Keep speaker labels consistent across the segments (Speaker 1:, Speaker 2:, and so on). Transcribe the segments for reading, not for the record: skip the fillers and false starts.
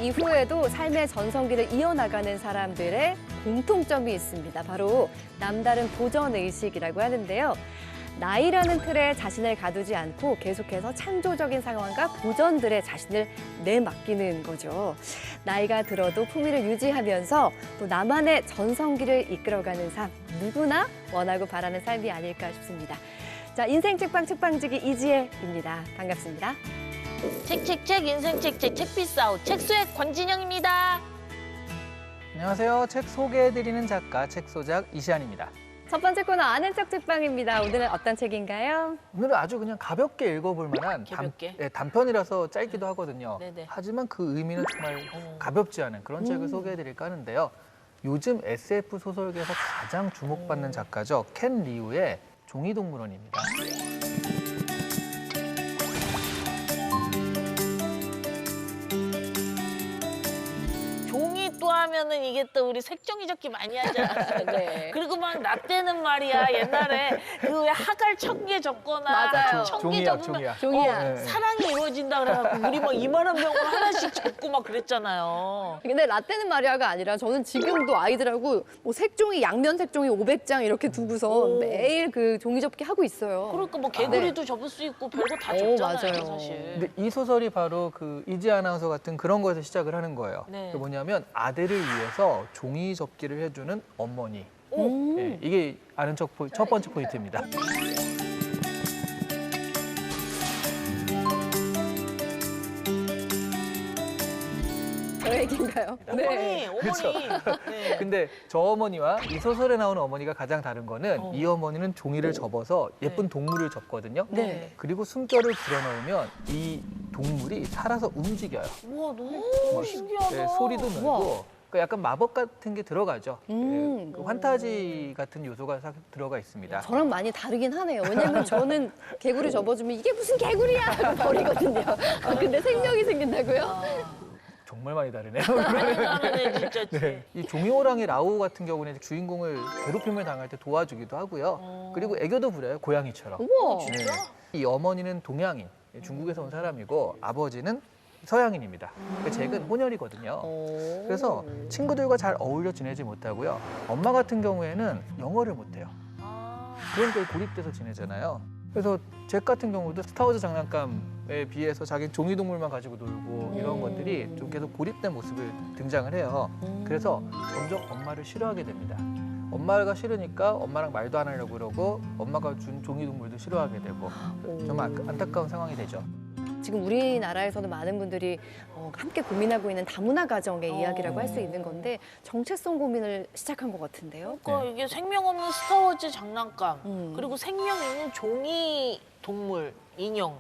Speaker 1: 이후에도 삶의 전성기를 이어나가는 사람들의 공통점이 있습니다. 바로 남다른 도전 의식이라고 하는데요. 나이라는 틀에 자신을 가두지 않고 계속해서 창조적인 상황과 도전들에 자신을 내맡기는 거죠. 나이가 들어도 품위를 유지하면서 또 나만의 전성기를 이끌어가는 삶, 누구나 원하고 바라는 삶이 아닐까 싶습니다. 자, 인생 책방 책방지기 이지혜입니다. 반갑습니다.
Speaker 2: 책책책 인생 책책 책비싸우 책수의 권진영입니다.
Speaker 3: 안녕하세요. 책 소개해드리는 작가 책소작 이시안입니다.
Speaker 1: 첫 번째 코너 아는 척 책방입니다. 오늘은 어떤 책인가요?
Speaker 3: 오늘은 아주 그냥 가볍게 읽어볼 만한
Speaker 2: 가볍게?
Speaker 3: 단편이라서 짧기도 하거든요.
Speaker 2: 네네.
Speaker 3: 하지만 그 의미는 정말 가볍지 않은 그런 책을 소개해드릴까 하는데요. 요즘 SF 소설계에서 가장 주목받는 작가죠. 켄 리우의 종이동물원입니다.
Speaker 2: 종이 또 하면은 이게 또 우리 색종이 접기 많이 하잖아.
Speaker 1: 네.
Speaker 2: 그리고 막 나 때는 말이야 옛날에 그 왜 하갈 1000개 접거나
Speaker 1: 맞아요.
Speaker 2: 1000개
Speaker 3: 종이야,
Speaker 2: 접으면
Speaker 1: 종이야.
Speaker 3: 네.
Speaker 2: 사랑이 이루어진다 그래갖고 우리 막 이만한 병을 하나씩 접고 막 그랬잖아요.
Speaker 1: 근데 라떼는 마리아가 아니라 저는 지금도 아이들하고 뭐 색종이, 양면 색종이 500장 이렇게 두고서
Speaker 2: 오.
Speaker 1: 매일 그 종이 접기 하고 있어요.
Speaker 2: 그러니까 뭐 개구리도 접을 수 있고 별거 다 접잖아요,
Speaker 1: 맞아요.
Speaker 2: 사실.
Speaker 3: 근데 이 소설이 바로 그 이지 아나운서 같은 그런 거에서 시작을 하는 거예요.
Speaker 2: 네.
Speaker 3: 그게 뭐냐면 아들을 위해서 종이 접기를 해주는 어머니.
Speaker 1: 음.
Speaker 3: 예, 이게 아는 척 첫 번째 포인트입니다.
Speaker 1: 저 얘기인가요?
Speaker 2: 어머니,
Speaker 3: 그렇죠.
Speaker 2: 어머니. 네.
Speaker 3: 근데 저 어머니와 이 소설에 나오는 어머니가 가장 다른 거는 이 어머니는 종이를 접어서 예쁜
Speaker 2: 네.
Speaker 3: 동물을 접거든요.
Speaker 1: 네.
Speaker 3: 그리고 숨결을 불어넣으면 이 동물이 살아서 움직여요.
Speaker 2: 우와, 너무 신기하다.
Speaker 3: 네, 소리도 내고 그러니까 약간 마법 같은 게 들어가죠. 그 환타지 같은 요소가 들어가 있습니다.
Speaker 1: 저랑 많이 다르긴 하네요. 왜냐면 저는 개구리 접어주면 이게 무슨 개구리야 하고 버리거든요. 근데 생명이 생긴다고요?
Speaker 3: 정말 많이 다르네요.
Speaker 2: 다르네, 진짜.
Speaker 3: 네. 이 종이호랑이 라오 같은 경우는 주인공을 괴롭힘을 당할 때 도와주기도 하고요. 그리고 애교도 부려요, 고양이처럼.
Speaker 1: 우와.
Speaker 3: 네. 이 어머니는 동양인, 중국에서 온 사람이고 아버지는 서양인입니다. 그 잭은 혼혈이거든요. 그래서 친구들과 잘 어울려 지내지 못하고요. 엄마 같은 경우에는 영어를 못해요. 그러니까 고립돼서 지내잖아요. 그래서 잭 같은 경우도 스타워즈 장난감에 비해서 자기 종이동물만 가지고 놀고 이런 것들이 좀 계속 고립된 모습을 등장을 해요. 그래서 점점 엄마를 싫어하게 됩니다. 엄마가 싫으니까 엄마랑 말도 안 하려고 그러고 엄마가 준 종이동물도 싫어하게 되고 정말 안타까운 상황이 되죠.
Speaker 1: 지금 우리나라에서는 많은 분들이 함께 고민하고 있는 다문화 가정의 이야기라고 할 수 있는 건데 정체성 고민을 시작한 것 같은데요.
Speaker 2: 그러니까 이게 생명 없는 스타워즈 장난감 그리고 생명 있는 종이 동물 인형.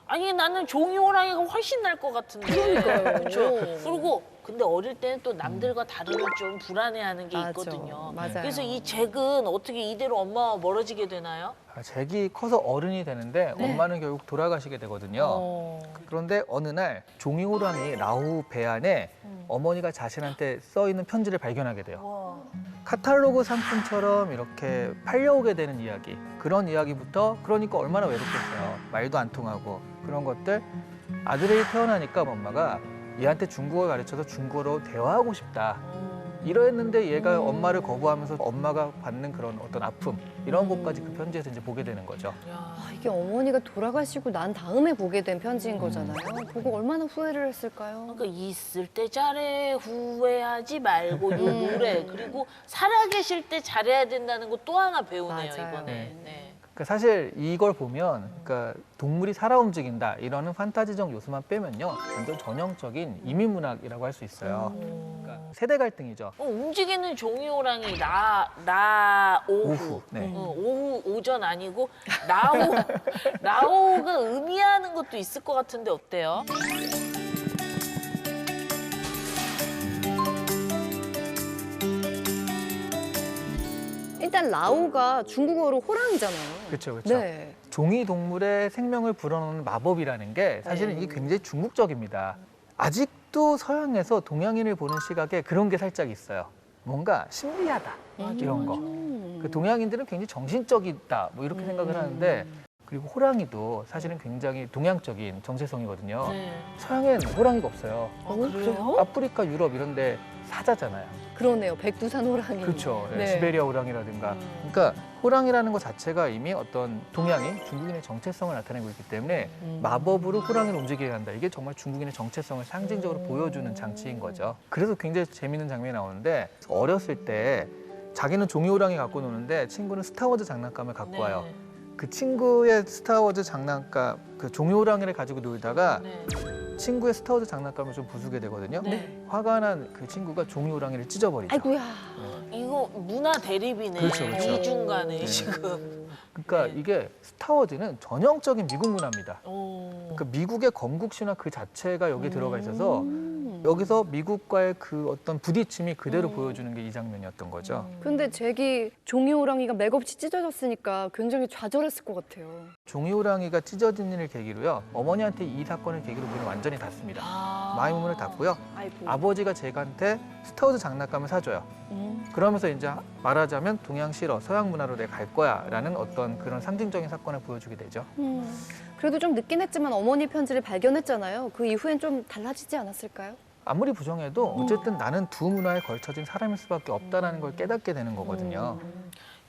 Speaker 2: 아니 나는 종이 호랑이가 훨씬 날 것 같은데.
Speaker 1: 그러니까요.
Speaker 2: 그렇죠. 그리고 근데 어릴 때는 또 남들과 다르면 좀 불안해하는 게
Speaker 1: 맞아.
Speaker 2: 있거든요.
Speaker 1: 맞아요.
Speaker 2: 그래서 이 잭은 어떻게 이대로 엄마와 멀어지게 되나요?
Speaker 3: 잭이 커서 어른이 되는데 엄마는 결국 돌아가시게 되거든요. 그런데 어느 날 종이호랑이 라우 배 안에 어머니가 자신한테 써 있는 편지를 발견하게 돼요.
Speaker 2: 와.
Speaker 3: 카탈로그 상품처럼 이렇게 팔려오게 되는 이야기. 그런 이야기부터 그러니까 얼마나 외롭겠어요. 말도 안 통하고 그런 것들. 아들이 태어나니까 엄마가 얘한테 중국어를 가르쳐서 중국어로 대화하고 싶다. 이러했는데 얘가 엄마를 거부하면서 엄마가 받는 그런 어떤 아픔 이런 것까지 그 편지에서 이제 보게 되는 거죠.
Speaker 1: 아, 이게 어머니가 돌아가시고 난 다음에 보게 된 편지인 거잖아요. 보고 얼마나 후회를 했을까요?
Speaker 2: 그러니까 있을 때 잘해 후회하지 말고 이 노래 그리고 살아계실 때 잘해야 된다는 거 또 하나 배우네요
Speaker 1: 맞아요.
Speaker 2: 이번에. 네.
Speaker 3: 그러니까 사실 이걸 보면 그러니까 동물이 살아 움직인다 이러는 판타지적 요소만 빼면요 완전 전형적인 이민문학이라고 할 수 있어요. 그러니까 세대 갈등이죠.
Speaker 2: 움직이는 종이 호랑이 나 오후.
Speaker 3: 오후. 네.
Speaker 2: 오후 오전 아니고 나오가 의미하는 것도 있을 것 같은데 어때요?
Speaker 1: 일단 라오가 중국어로 호랑이잖아요.
Speaker 3: 그렇죠, 그렇죠.
Speaker 1: 네.
Speaker 3: 종이 동물의 생명을 불어넣는 마법이라는 게 사실은 이게 굉장히 중국적입니다. 아직도 서양에서 동양인을 보는 시각에 그런 게 살짝 있어요. 뭔가 신비하다 이런 거. 그 동양인들은 굉장히 정신적이다 뭐 이렇게 생각을 하는데 그리고 호랑이도 사실은 굉장히 동양적인 정체성이거든요.
Speaker 2: 네.
Speaker 3: 서양엔 호랑이가 없어요.
Speaker 2: 아, 그래요?
Speaker 3: 아프리카, 유럽 이런 데 사자잖아요.
Speaker 1: 그러네요. 백두산 호랑이.
Speaker 3: 그렇죠.
Speaker 1: 네.
Speaker 3: 시베리아 호랑이라든가. 그러니까 호랑이라는 것 자체가 이미 어떤 동양인, 중국인의 정체성을 나타내고 있기 때문에 마법으로 호랑이를 움직이게 한다. 이게 정말 중국인의 정체성을 상징적으로 보여주는 장치인 거죠. 그래서 굉장히 재밌는 장면이 나오는데 어렸을 때 자기는 종이 호랑이 갖고 노는데 친구는 스타워즈 장난감을 갖고 와요.
Speaker 2: 네.
Speaker 3: 그 친구의 스타워즈 장난감, 그 종이 호랑이를 가지고 놀다가
Speaker 2: 네.
Speaker 3: 친구의 스타워즈 장난감을 좀 부수게 되거든요.
Speaker 2: 네.
Speaker 3: 화가 난 그 친구가 종이 호랑이를 찢어버리죠.
Speaker 1: 아이고야.
Speaker 2: 이거 문화 대립이네.
Speaker 3: 그렇죠, 그렇죠.
Speaker 2: 이중간에
Speaker 3: 네.
Speaker 2: 지금.
Speaker 3: 그러니까
Speaker 2: 네.
Speaker 3: 이게 스타워즈는 전형적인 미국 문화입니다.
Speaker 2: 오.
Speaker 3: 그러니까 미국의 건국 신화 그 자체가 여기 들어가 있어서 여기서 미국과의 그 어떤 부딪힘이 그대로 보여주는 게 이 장면이었던 거죠.
Speaker 1: 근데 잭이 종이 호랑이가 맥없이 찢어졌으니까 굉장히 좌절했을 것 같아요.
Speaker 3: 종이 호랑이가 찢어진 일을 계기로요. 어머니한테 이 사건을 계기로 문을 완전히 닫습니다. 마음의 문을 닫고요.
Speaker 1: 아이고.
Speaker 3: 아버지가 잭한테 스타워즈 장난감을 사줘요. 그러면서 이제 말하자면 동양 싫어, 서양 문화로 내가 갈 거야 라는 어떤 그런 상징적인 사건을 보여주게 되죠.
Speaker 1: 그래도 좀 늦긴 했지만 어머니 편지를 발견했잖아요. 그 이후엔 좀 달라지지 않았을까요?
Speaker 3: 아무리 부정해도 어쨌든 나는 두 문화에 걸쳐진 사람일 수밖에 없다는 걸 깨닫게 되는 거거든요.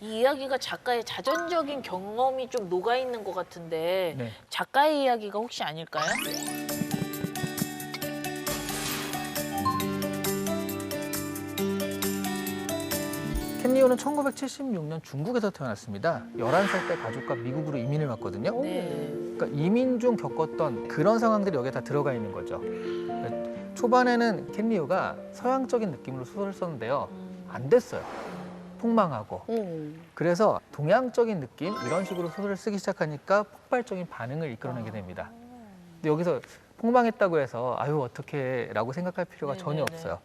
Speaker 2: 이 이야기가 작가의 자전적인 경험이 좀 녹아 있는 것 같은데
Speaker 3: 네.
Speaker 2: 작가의 이야기가 혹시 아닐까요?
Speaker 3: 켄리오는 1976년 중국에서 태어났습니다. 11살 때 가족과 미국으로 이민을 왔거든요.
Speaker 2: 네.
Speaker 3: 그러니까 이민 중 겪었던 그런 상황들이 여기에 다 들어가 있는 거죠. 초반에는 켄리오가 서양적인 느낌으로 소설을 썼는데요. 안 됐어요. 폭망하고. 그래서 동양적인 느낌 이런 식으로 소설을 쓰기 시작하니까 폭발적인 반응을 이끌어내게 됩니다. 근데 여기서 폭망했다고 해서 아유 어떡해 라고 생각할 필요가 전혀
Speaker 2: 네네네.
Speaker 3: 없어요.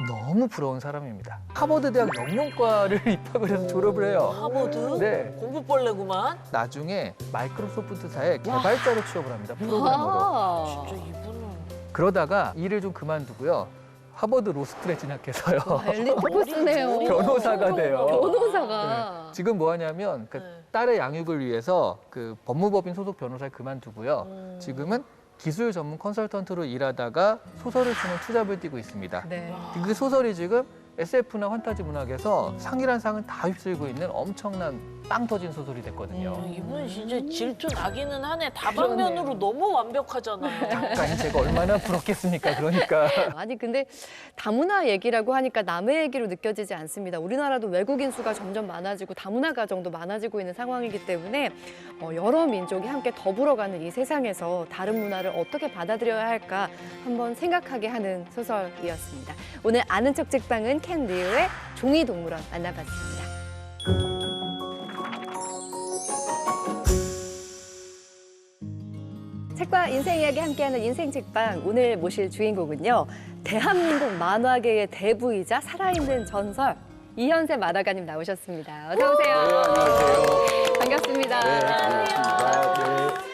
Speaker 3: 너무 부러운 사람입니다. 하버드 대학 영문과를 입학을 해서 졸업을 해요.
Speaker 2: 하버드?
Speaker 3: 네.
Speaker 2: 공부벌레구만.
Speaker 3: 나중에 마이크로소프트사의 개발자로 취업을 합니다. 프로그래머로.
Speaker 1: 와.
Speaker 2: 진짜 이분은
Speaker 3: 그러다가 일을 좀 그만두고요. 하버드 로스쿨에 진학해서요.
Speaker 1: 엘리트 코스네요.
Speaker 3: 변호사가 돼요.
Speaker 1: 변호사가.
Speaker 3: 네. 지금 뭐 하냐면 그
Speaker 2: 네.
Speaker 3: 딸의 양육을 위해서 그 법무법인 소속 변호사를 그만두고요. 지금은 기술 전문 컨설턴트로 일하다가 소설을 쓰는 투잡을 뛰고 있습니다.
Speaker 1: 네.
Speaker 3: 그 소설이 지금 SF나 환타지 문학에서 상이란 상을 다 휩쓸고 있는 엄청난 빵 터진 소설이 됐거든요.
Speaker 2: 이분 진짜 질투 나기는 하네. 다방면으로
Speaker 1: 그러네요.
Speaker 2: 너무 완벽하잖아요.
Speaker 3: 작가인 제가 얼마나 부럽겠습니까? 그러니까.
Speaker 1: 아니 근데 다문화 얘기라고 하니까 남의 얘기로 느껴지지 않습니다. 우리나라도 외국인 수가 점점 많아지고 다문화 가정도 많아지고 있는 상황이기 때문에 여러 민족이 함께 더불어가는 이 세상에서 다른 문화를 어떻게 받아들여야 할까 한번 생각하게 하는 소설이었습니다. 오늘 아는 척 책방은 켄 리우의 종이 동물원 만나봤습니다. 책과 인생 이야기 함께하는 인생 책방 오늘 모실 주인공은요. 대한민국 만화계의 대부이자 살아있는 전설 이현세 만화가님 나오셨습니다. 어서 오세요.
Speaker 4: 안녕하세요.
Speaker 1: 반갑습니다.
Speaker 4: 네, 반갑습니다. 네.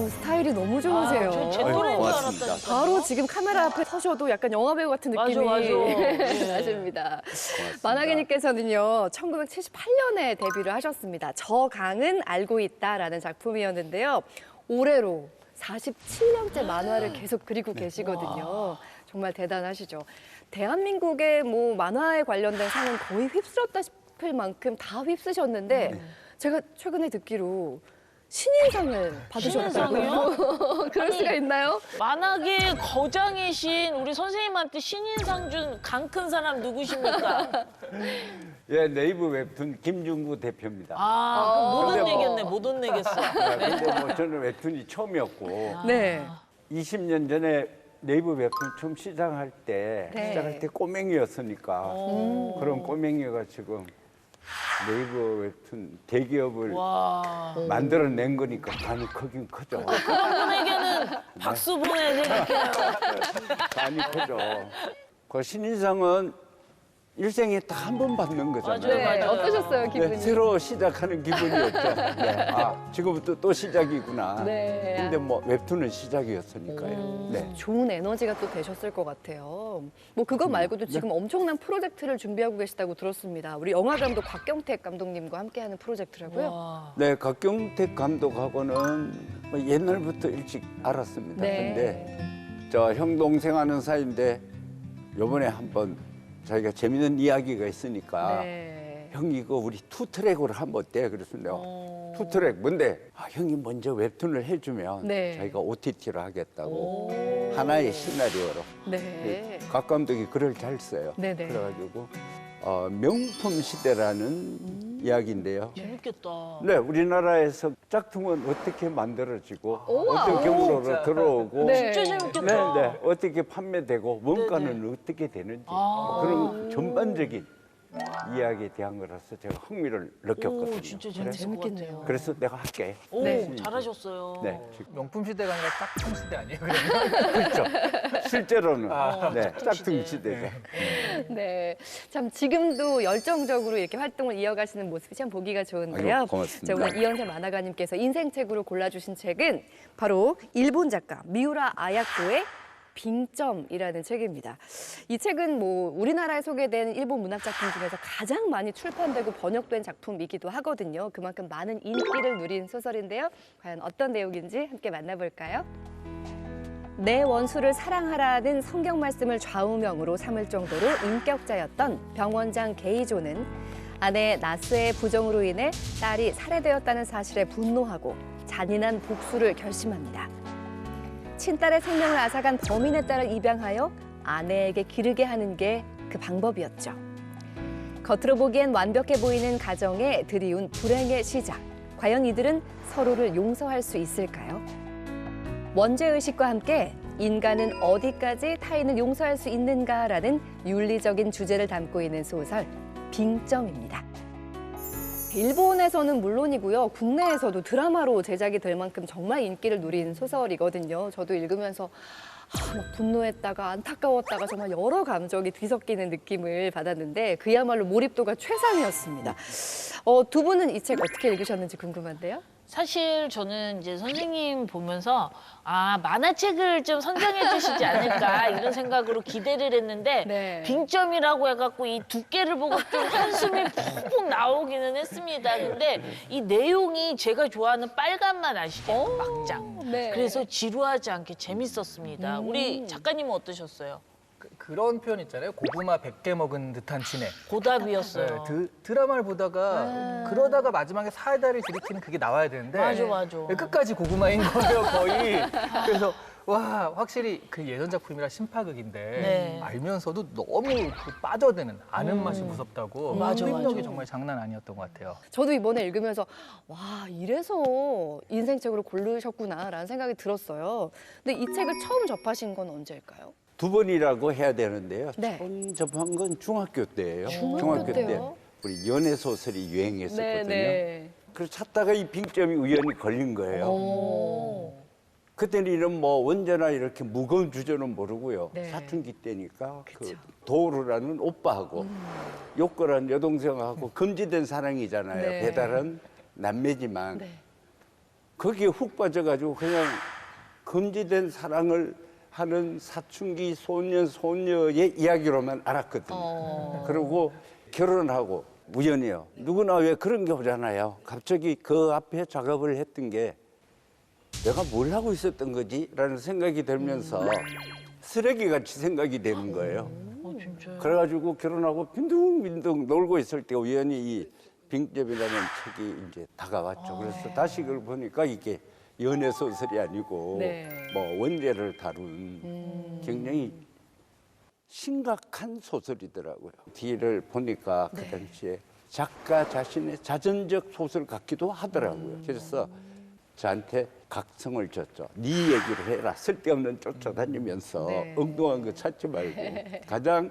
Speaker 1: 스타일이 너무 좋으세요.
Speaker 2: 저제
Speaker 4: 아이고,
Speaker 2: 또래인 줄
Speaker 4: 고맙습니다.
Speaker 2: 알았다니까.
Speaker 1: 바로 지금 카메라 앞에 서셔도 약간 영화배우 같은
Speaker 2: 맞아,
Speaker 1: 느낌이
Speaker 2: 맞아. 네.
Speaker 1: 나십니다.
Speaker 4: 고맙습니다.
Speaker 1: 만화계님께서는요, 1978년에 데뷔를 하셨습니다. 저 강은 알고 있다라는 작품이었는데요. 올해로 47년째 만화를 계속 그리고 계시거든요. 정말 대단하시죠. 대한민국의 뭐 만화에 관련된 상은 거의 휩쓸었다 싶을 만큼 다 휩쓰셨는데 제가 최근에 듣기로 신인상을 받으셨다고요? 그럴 수가 있나요?
Speaker 2: 만화계 거장이신 우리 선생님한테 신인상 준 강 큰 사람 누구십니까?
Speaker 4: 예, 네이버 웹툰 김중구 대표입니다.
Speaker 2: 못
Speaker 4: 근데 뭐-
Speaker 2: 혼내겠네, 못 혼내겠어.
Speaker 4: 근데 뭐 저는 웹툰이 처음이었고
Speaker 1: 네.
Speaker 4: 20년 전에 네이버 웹툰 처음 시작할 때 꼬맹이였으니까 그런 꼬맹이가 지금 네이버 웹툰 대기업을
Speaker 2: 와.
Speaker 4: 만들어낸 거니까 간이 크긴 크죠.
Speaker 2: 그분에게는 박수 보내드릴게요.
Speaker 4: 간이 크죠. 그 신인상은 일생에 딱 한 번 받는 거잖아요.
Speaker 2: 맞아요,
Speaker 1: 네,
Speaker 2: 맞아요.
Speaker 1: 어떠셨어요, 기분이?
Speaker 4: 새로 시작하는 기분이었죠. 네. 아, 지금부터 또 시작이구나.
Speaker 1: 네.
Speaker 4: 근데 뭐 웹툰은 시작이었으니까요. 네.
Speaker 1: 좋은 에너지가 또 되셨을 것 같아요. 뭐 그거 말고도 지금 엄청난 프로젝트를 준비하고 계시다고 들었습니다. 우리 영화 감독 곽경택 감독님과 함께하는 프로젝트라고요?
Speaker 2: 와.
Speaker 4: 네, 곽경택 감독하고는 뭐 옛날부터 일찍 알았습니다.
Speaker 1: 네.
Speaker 4: 근데 저 형 동생 하는 사이인데 요번에 한번 자기가 재밌는 이야기가 있으니까
Speaker 1: 네.
Speaker 4: 형 이거 우리 투트랙으로 하면 어때? 그랬습니다. 투트랙 뭔데? 아, 형이 먼저 웹툰을 해주면
Speaker 1: 네.
Speaker 4: 자기가 OTT로 하겠다고 하나의 시나리오로.
Speaker 1: 네.
Speaker 4: 곽 감독이 글을 잘 써요.
Speaker 1: 네네.
Speaker 4: 그래가지고 명품 시대라는 이야기인데요.
Speaker 2: 재밌겠다.
Speaker 4: 네, 우리나라에서 짝퉁은 어떻게 만들어지고
Speaker 1: 우와.
Speaker 4: 어떤 경로로 들어오고
Speaker 1: 네.
Speaker 2: 진짜 재밌겠다.
Speaker 4: 네, 네. 어떻게 판매되고 원가는 어떻게 되는지
Speaker 2: 아.
Speaker 4: 그런 전반적인 이야기에 대한 거라서 제가 흥미를 느꼈거든요.
Speaker 2: 오, 진짜 재밌을 것 같아요.
Speaker 4: 그래서 내가 할게.
Speaker 2: 오,
Speaker 1: 네.
Speaker 2: 잘하셨어요.
Speaker 4: 네, 지금.
Speaker 3: 명품 시대가 아니라 짝퉁 시대 아니에요?
Speaker 4: 그렇죠. 실제로는 네,
Speaker 2: 짝퉁
Speaker 4: 짝퉁
Speaker 2: 시대.
Speaker 4: 시대죠.
Speaker 1: 네. 참 지금도 열정적으로 이렇게 활동을 이어가시는 모습이 참 보기가 좋은데요.
Speaker 4: 아유, 고맙습니다.
Speaker 1: 자, 오늘 이현세 만화가님께서 인생책으로 골라주신 책은 바로 일본 작가 미우라 아야코의 빙점이라는 책입니다. 이 책은 뭐 우리나라에 소개된 일본 문학 작품 중에서 가장 많이 출판되고 번역된 작품이기도 하거든요. 그만큼 많은 인기를 누린 소설인데요. 과연 어떤 내용인지 함께 만나볼까요? 내 원수를 사랑하라는 성경 말씀을 좌우명으로 삼을 정도로 인격자였던 병원장 게이조는 아내 나스의 부정으로 인해 딸이 살해되었다는 사실에 분노하고 잔인한 복수를 결심합니다. 친딸의 생명을 앗아간 범인의 딸을 입양하여 아내에게 기르게 하는 게 그 방법이었죠. 겉으로 보기엔 완벽해 보이는 가정에 들이운 불행의 시작. 과연 이들은 서로를 용서할 수 있을까요? 원죄의식과 함께 인간은 어디까지 타인을 용서할 수 있는가라는 윤리적인 주제를 담고 있는 소설 빙점입니다. 일본에서는 물론이고요. 국내에서도 드라마로 제작이 될 만큼 정말 인기를 누린 소설이거든요. 저도 읽으면서 막 분노했다가 안타까웠다가 정말 여러 감정이 뒤섞이는 느낌을 받았는데 그야말로 몰입도가 최상이었습니다. 두 분은 이 책 어떻게 읽으셨는지 궁금한데요.
Speaker 2: 사실 저는 이제 선생님 보면서 만화책을 좀 선정해 주시지 않을까 이런 생각으로 기대를 했는데
Speaker 1: 네.
Speaker 2: 빙점이라고 해갖고 이 두께를 보고 좀 한숨이 푹푹 나오기는 했습니다. 근데 이 내용이 제가 좋아하는 빨간맛 아시죠? 막장.
Speaker 1: 네.
Speaker 2: 그래서 지루하지 않게 재밌었습니다. 우리 작가님은 어떠셨어요?
Speaker 3: 그런 표현 있잖아요. 고구마 100개 먹은 듯한 진해.
Speaker 2: 고답이었어요.
Speaker 3: 드라마를 보다가 그러다가 마지막에 사이다를 들이키는 그게 나와야 되는데
Speaker 2: 맞아.
Speaker 3: 끝까지 고구마인 거예요 거의. 그래서 와 확실히 그 예전 작품이라 심파극인데
Speaker 2: 네.
Speaker 3: 알면서도 너무 그 빠져드는 아는 맛이 무섭다고
Speaker 2: 맞아,
Speaker 3: 흡입력이
Speaker 2: 맞아.
Speaker 3: 정말 장난 아니었던 것 같아요.
Speaker 1: 저도 이번에 읽으면서 와 이래서 인생책으로 고르셨구나라는 생각이 들었어요. 근데 이 책을 처음 접하신 건 언제일까요?
Speaker 4: 두 번이라고 해야 되는데요.
Speaker 1: 네.
Speaker 4: 처음 접한 건 중학교 때예요.
Speaker 1: 중학교 때요?
Speaker 4: 우리 연애 소설이 유행했었거든요.
Speaker 1: 네.
Speaker 4: 그래서 찾다가 이 빙점이 우연히 걸린 거예요. 그때는 이런 뭐 원제나 이렇게 무거운 주제는 모르고요.
Speaker 1: 네.
Speaker 4: 사춘기 때니까
Speaker 1: 그쵸.
Speaker 4: 그 도우르라는 오빠하고 요거란 여동생하고 금지된 사랑이잖아요.
Speaker 1: 네.
Speaker 4: 배달은 남매지만
Speaker 1: 네.
Speaker 4: 거기에 훅 빠져가지고 그냥 금지된 사랑을 하는 사춘기 소녀의 이야기로만 알았거든요. 그리고 결혼하고 우연히요. 누구나 왜 그런 게 오잖아요. 갑자기 그 앞에 작업을 했던 게 내가 뭘 하고 있었던 거지? 라는 생각이 들면서 쓰레기같이 생각이 되는 거예요.
Speaker 2: 진짜요?
Speaker 4: 그래가지고 결혼하고 빈둥빈둥 놀고 있을 때 우연히 이 빙점이라는 책이 이제 다가왔죠. 그래서 다시 그걸 보니까 이게 연애 소설이 아니고
Speaker 1: 네.
Speaker 4: 뭐 원제를 다룬 굉장히 심각한 소설이더라고요. 뒤를 보니까 그 당시에 작가 자신의 자전적 소설 같기도 하더라고요. 그래서 저한테 각성을 줬죠. 네 얘기를 해라. 쓸데없는 쫓아다니면서
Speaker 1: 네.
Speaker 4: 엉뚱한 거 찾지 말고 가장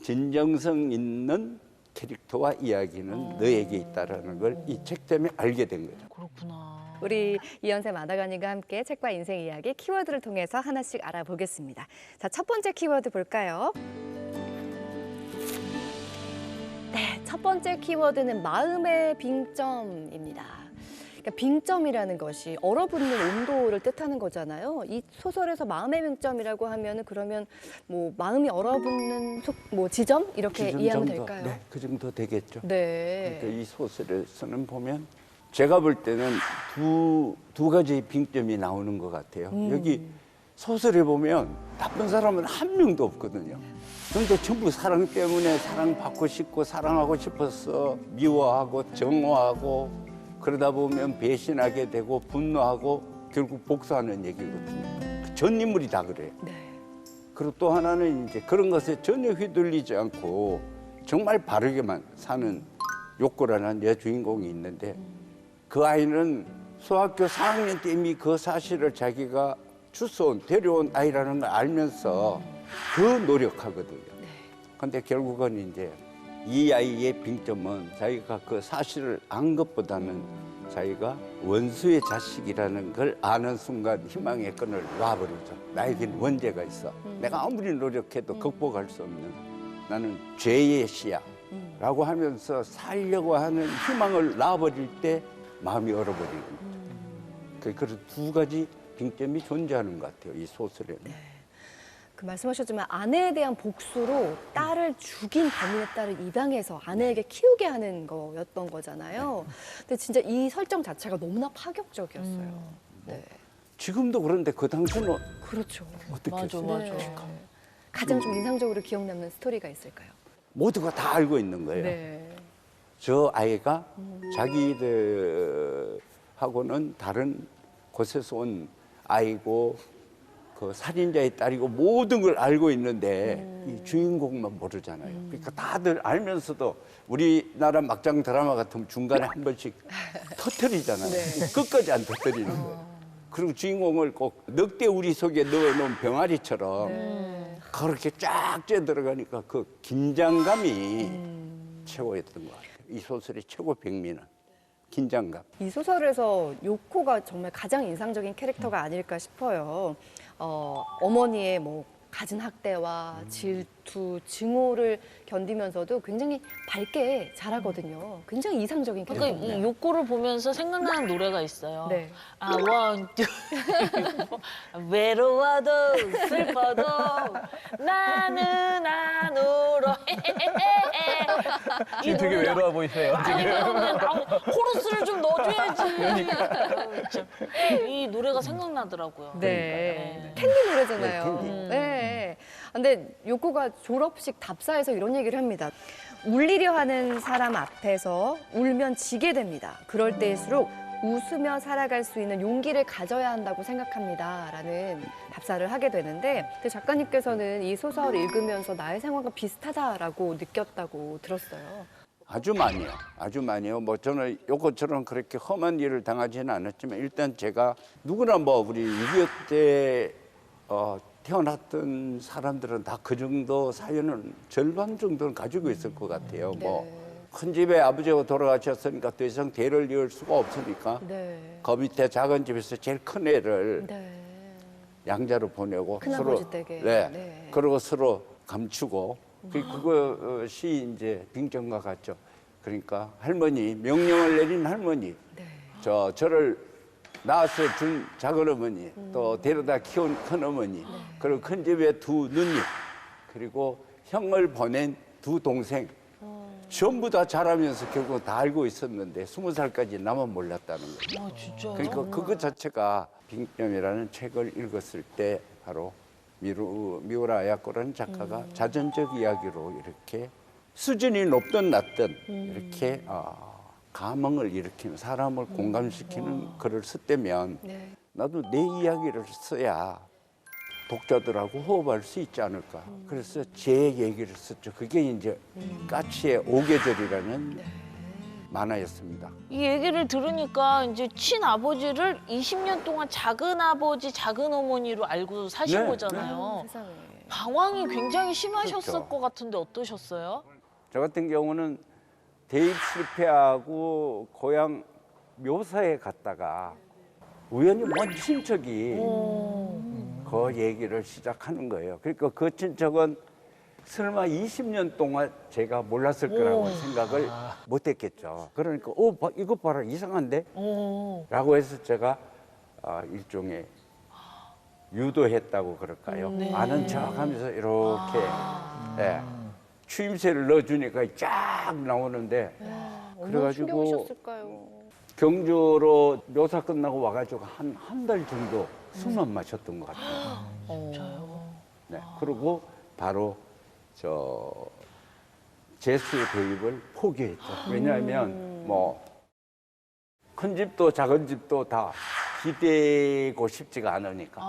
Speaker 4: 진정성 있는 캐릭터와 이야기는 너에게 있다라는 걸 이 책 때문에 알게 된 거죠.
Speaker 2: 그렇구나.
Speaker 1: 우리 이현세 마다가니가 함께 책과 인생 이야기 키워드를 통해서 하나씩 알아보겠습니다. 자, 첫 번째 키워드 볼까요? 네, 첫 번째 키워드는 마음의 빙점입니다. 그러니까 빙점이라는 것이 얼어붙는 온도를 뜻하는 거잖아요. 이 소설에서 마음의 빙점이라고 하면은 그러면 뭐 마음이 얼어붙는 뭐 지점 이렇게
Speaker 4: 지금
Speaker 1: 이해하면
Speaker 4: 정도,
Speaker 1: 될까요?
Speaker 4: 네, 그 정도 되겠죠.
Speaker 1: 네.
Speaker 4: 그러니까 이 소설에서는 보면 제가 볼 때는 두 가지 빙점이 나오는 것 같아요. 여기 소설에 보면 나쁜 사람은 한 명도 없거든요. 그런데 전부 사랑 때문에 사랑받고 싶고 사랑하고 싶어서 미워하고 정오하고 그러다 보면 배신하게 되고 분노하고 결국 복수하는 얘기거든요. 전 인물이 다 그래요.
Speaker 1: 네.
Speaker 4: 그리고 또 하나는 이제 그런 것에 전혀 휘둘리지 않고 정말 바르게만 사는 요코라는 여주인공이 있는데 그 아이는 소학교 4학년 때 이미 그 사실을 자기가 데려온 아이라는 걸 알면서 더 노력하거든요. 근데 결국은 이제 이 아이의 빙점은 자기가 그 사실을 안 것보다는 자기가 원수의 자식이라는 걸 아는 순간 희망의 끈을 놔버리죠. 나에겐 원죄가 있어. 내가 아무리 노력해도 극복할 수 없는 나는 죄의 씨야. 라고 하면서 살려고 하는 희망을 놔버릴 때 마음이 얼어버리는 거예요. 그래서 두 가지 빙점이 존재하는 것 같아요. 이 소설에는.
Speaker 1: 그 말씀하셨지만 아내에 대한 복수로 딸을 죽인 범인의 딸을 입양해서 아내에게 키우게 하는 거였던 거잖아요. 근데 진짜 이 설정 자체가 너무나 파격적이었어요. 네.
Speaker 4: 지금도 그런데 그 당시는
Speaker 1: 그렇죠.
Speaker 4: 어떻게
Speaker 2: 맞아,
Speaker 4: 했어요?
Speaker 2: 맞아.
Speaker 1: 가장 좀 인상적으로 기억 남는 스토리가 있을까요?
Speaker 4: 모두가 다 알고 있는 거예요.
Speaker 1: 네.
Speaker 4: 저 아이가 자기들하고는 다른 곳에서 온 아이고 그 살인자의 딸이고 모든 걸 알고 있는데 이 주인공만 모르잖아요. 그러니까 다들 알면서도 우리나라 막장 드라마 같으면 중간에 한 번씩 터뜨리잖아요.
Speaker 1: 네.
Speaker 4: 끝까지 안 터뜨리는 거예요. 그리고 주인공을 꼭 늑대 우리 속에 넣어놓은 병아리처럼 그렇게 쫙 쬐 들어가니까 그 긴장감이 최고였던 것 같아요. 이 소설의 최고 백미는 긴장감.
Speaker 1: 이 소설에서 요코가 정말 가장 인상적인 캐릭터가 아닐까 싶어요. 어머니의 뭐 갖은 학대와 질투, 증오를 견디면서도 굉장히 밝게 자라거든요. 굉장히 이상적인
Speaker 2: 그러니까
Speaker 1: 캐릭터입니다.
Speaker 2: 이 욕구를 보면서 생각나는 노래가 있어요.
Speaker 1: 네.
Speaker 2: I want to. 외로워도 슬퍼도 나는 안 울어. 이
Speaker 3: 되게
Speaker 2: 노래가-
Speaker 3: 외로워 보이세요.
Speaker 2: 아니 그런데 코러스를 좀 넣어줘야지. 참. 이 노래가 생각나더라고요.
Speaker 1: 네. 캔디 노래잖아요.
Speaker 4: 네, 캔디.
Speaker 1: 네. 근데 요코가 졸업식 답사에서 이런 얘기를 합니다. 울리려 하는 사람 앞에서 울면 지게 됩니다. 그럴 때일수록 웃으며 살아갈 수 있는 용기를 가져야 한다고 생각합니다. 라는 답사를 하게 되는데 근데 작가님께서는 이 소설을 읽으면서 나의 생활과 비슷하다라고 느꼈다고 들었어요.
Speaker 4: 아주 많이요. 아주 많이요. 뭐 저는 요것처럼 그렇게 험한 일을 당하지는 않았지만 일단 제가 누구나 뭐 우리 6.25 때 태어났던 사람들은 다 그 정도 사연은 절반 정도는 가지고 있을 것 같아요. 뭐 큰 집에 아버지가 돌아가셨으니까 더 이상 대를 이을 수가 없으니까
Speaker 1: 네.
Speaker 4: 그 밑에 작은 집에서 제일 큰 애를
Speaker 1: 네.
Speaker 4: 양자로 보내고
Speaker 1: 큰아버지 댁에.
Speaker 4: 네.
Speaker 1: 네.
Speaker 4: 그리고 서로 감추고 그것이 이제 빙점과 같죠. 그러니까 할머니 명령을 내린 할머니
Speaker 1: 네.
Speaker 4: 저를 낳아서 준 작은 어머니 또 데려다 키운 큰 어머니 그리고 큰 집에 두 누님 그리고 형을 보낸 두 동생 전부 다 자라면서 결국 다 알고 있었는데 20살까지 나만 몰랐다는 거죠.
Speaker 2: 아 진짜.
Speaker 4: 그러니까 그것 자체가 빙점이라는 책을 읽었을 때 바로 미우라 아야코라는 작가가 자전적 이야기로 이렇게 수준이 높든 낮든 이렇게 감흥을 일으키는 사람을 공감시키는 글을 썼다면
Speaker 1: 네.
Speaker 4: 나도 내 이야기를 써야 독자들하고 호흡할 수 있지 않을까. 그래서 제 얘기를 썼죠. 그게 이제 까치의 오계절이라는 만화였습니다.
Speaker 2: 이 얘기를 들으니까 이제 친아버지를 20년 동안 작은아버지, 작은어머니로 알고 사신
Speaker 4: 네,
Speaker 2: 거잖아요.
Speaker 1: 세상에.
Speaker 2: 방황이 굉장히 심하셨을
Speaker 4: 그렇죠.
Speaker 2: 것 같은데 어떠셨어요?
Speaker 4: 저 같은 경우는 대입 실패하고 고향 묘사에 갔다가 우연히 먼 친척이 그 얘기를 시작하는 거예요. 그러니까 그 친척은 설마 20년 동안 제가 몰랐을 거라고 생각을 못 했겠죠. 그러니까 이거 봐라 이상한데? 라고 해서 제가 일종의 유도했다고 그럴까요?
Speaker 2: 네.
Speaker 4: 아는 척하면서 이렇게 예, 추임새를 넣어주니까 쫙 나오는데
Speaker 1: 얼마나 충격이셨을까요?
Speaker 4: 경주로 묘사 끝나고 와가지고 한 달 정도 숨만 마셨던 것 같아요. 네, 그리고 바로 저 재수 대입을 포기했죠. 왜냐하면 뭐 큰 집도 작은 집도 다 기대고 싶지가 않으니까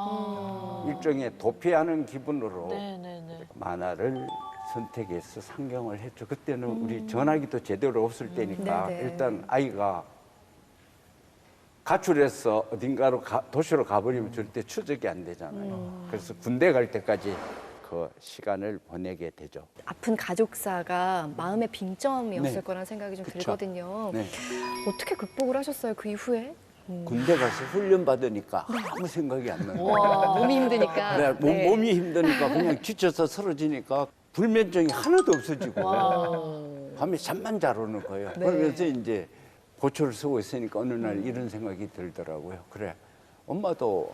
Speaker 4: 일종의 도피하는 기분으로
Speaker 2: 네네네.
Speaker 4: 만화를 선택해서 상경을 했죠. 그때는 우리 전화기도 제대로 없을 때니까
Speaker 1: 네네.
Speaker 4: 일단 아이가 가출해서 어딘가로 도시로 가버리면 절대 추적이 안 되잖아요. 그래서 군대 갈 때까지 그 시간을 보내게 되죠.
Speaker 1: 아픈 가족사가 마음의 빙점이었을
Speaker 4: 네.
Speaker 1: 거라는 생각이 좀
Speaker 4: 그쵸.
Speaker 1: 들거든요.
Speaker 4: 네.
Speaker 1: 어떻게 극복을 하셨어요, 그 이후에?
Speaker 4: 군대 가서 훈련 받으니까 아무 생각이 안 나요.
Speaker 1: 몸이 힘드니까.
Speaker 4: 네,
Speaker 1: 네.
Speaker 4: 몸이 힘드니까 그냥 지쳐서 쓰러지니까 불면증이 하나도 없어지고 밤에 잠만 잘 오는 거예요.
Speaker 1: 네.
Speaker 4: 그러면서 이제 고초를 쓰고 있으니까 어느 날 이런 생각이 들더라고요. 그래, 엄마도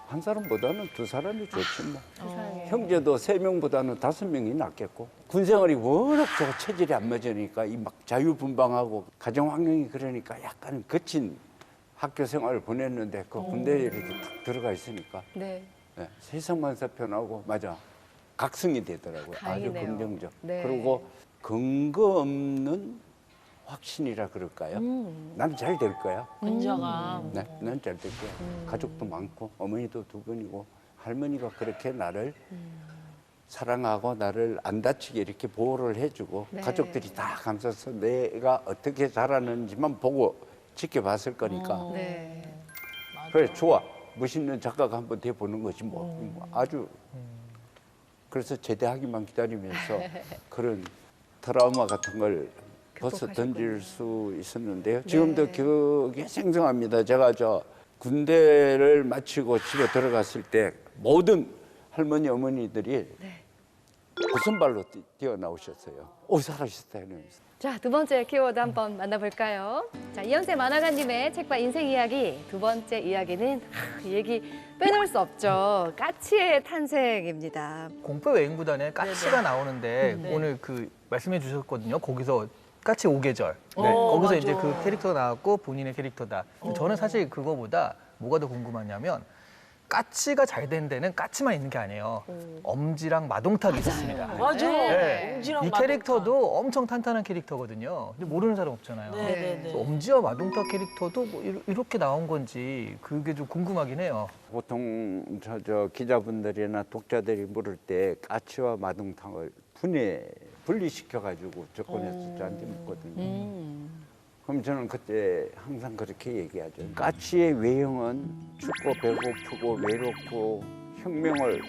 Speaker 4: 한 사람보다는 두 사람이 좋지 뭐.
Speaker 1: 세상에.
Speaker 4: 형제도 3명보다는 5명이 낫겠고. 군 생활이 워낙 제가 체질이 안 맞으니까 이 막 자유분방하고 가정 환경이 그러니까 약간 거친 학교 생활을 보냈는데 그 군대에 이렇게 탁 들어가 있으니까
Speaker 1: 네.
Speaker 4: 네, 세상만사 편하고 맞아 각성이 되더라고요.
Speaker 1: 다행이네요.
Speaker 4: 아주 긍정적.
Speaker 1: 네.
Speaker 4: 그리고 근거 없는 확신이라 그럴까요? 난 잘 될 거야.
Speaker 2: 근자감.
Speaker 4: 네, 난 잘 될 거야. 가족도 많고 어머니도 2분이고 할머니가 그렇게 나를 사랑하고 나를 안 다치게 이렇게 보호를 해주고
Speaker 1: 네.
Speaker 4: 가족들이 다 감싸서 내가 어떻게 자라는지만 보고 지켜봤을 거니까
Speaker 1: 네.
Speaker 4: 그래 좋아 멋있는 작가가 한번 돼보는 거지 뭐 아주 그래서 제대하기만 기다리면서 그런 트라우마 같은 걸 벗어 던질 수 있었는데요. 지금도 기억이 생생합니다. 제가 저 군대를 마치고 집에 들어갔을 때 모든 할머니 어머니들이 고선발로 뛰어나오셨어요. 살아있었다 이러면서.
Speaker 1: 자, 두 번째 키워드 한번 만나볼까요? 자, 이현세 만화가님의 책과 인생 이야기 두 번째 이야기는 이 얘기 빼놓을 수 없죠. 까치의 탄생입니다.
Speaker 3: 공포 외행구단에 까치가 나오는데
Speaker 1: 네.
Speaker 3: 오늘 그 말씀해 주셨거든요. 거기서 까치 5계절.
Speaker 2: 네.
Speaker 3: 거기서
Speaker 2: 맞아.
Speaker 3: 이제 그 캐릭터가 나왔고 본인의 캐릭터다. 저는 사실 그거보다 뭐가 더 궁금하냐면 까치가 잘 된 데는 까치만 있는 게 아니에요. 엄지랑 마동탁이 있었습니다.
Speaker 2: 맞아.
Speaker 3: 네.
Speaker 2: 엄지랑
Speaker 3: 이
Speaker 2: 마동탁.
Speaker 3: 캐릭터도 엄청 탄탄한 캐릭터거든요. 근데 모르는 사람 없잖아요.
Speaker 2: 네네네.
Speaker 3: 그래서 엄지와 마동탁 캐릭터도 뭐 이렇게 나온 건지 그게 좀 궁금하긴 해요.
Speaker 4: 보통 저 기자분들이나 독자들이 물을 때 까치와 마동탕을 분리시켜가지고 조건에서 저한테 묻거든요. 그럼 저는 그때 항상 그렇게 얘기하죠. 까치의 외형은 춥고 배고프고 외롭고 혁명을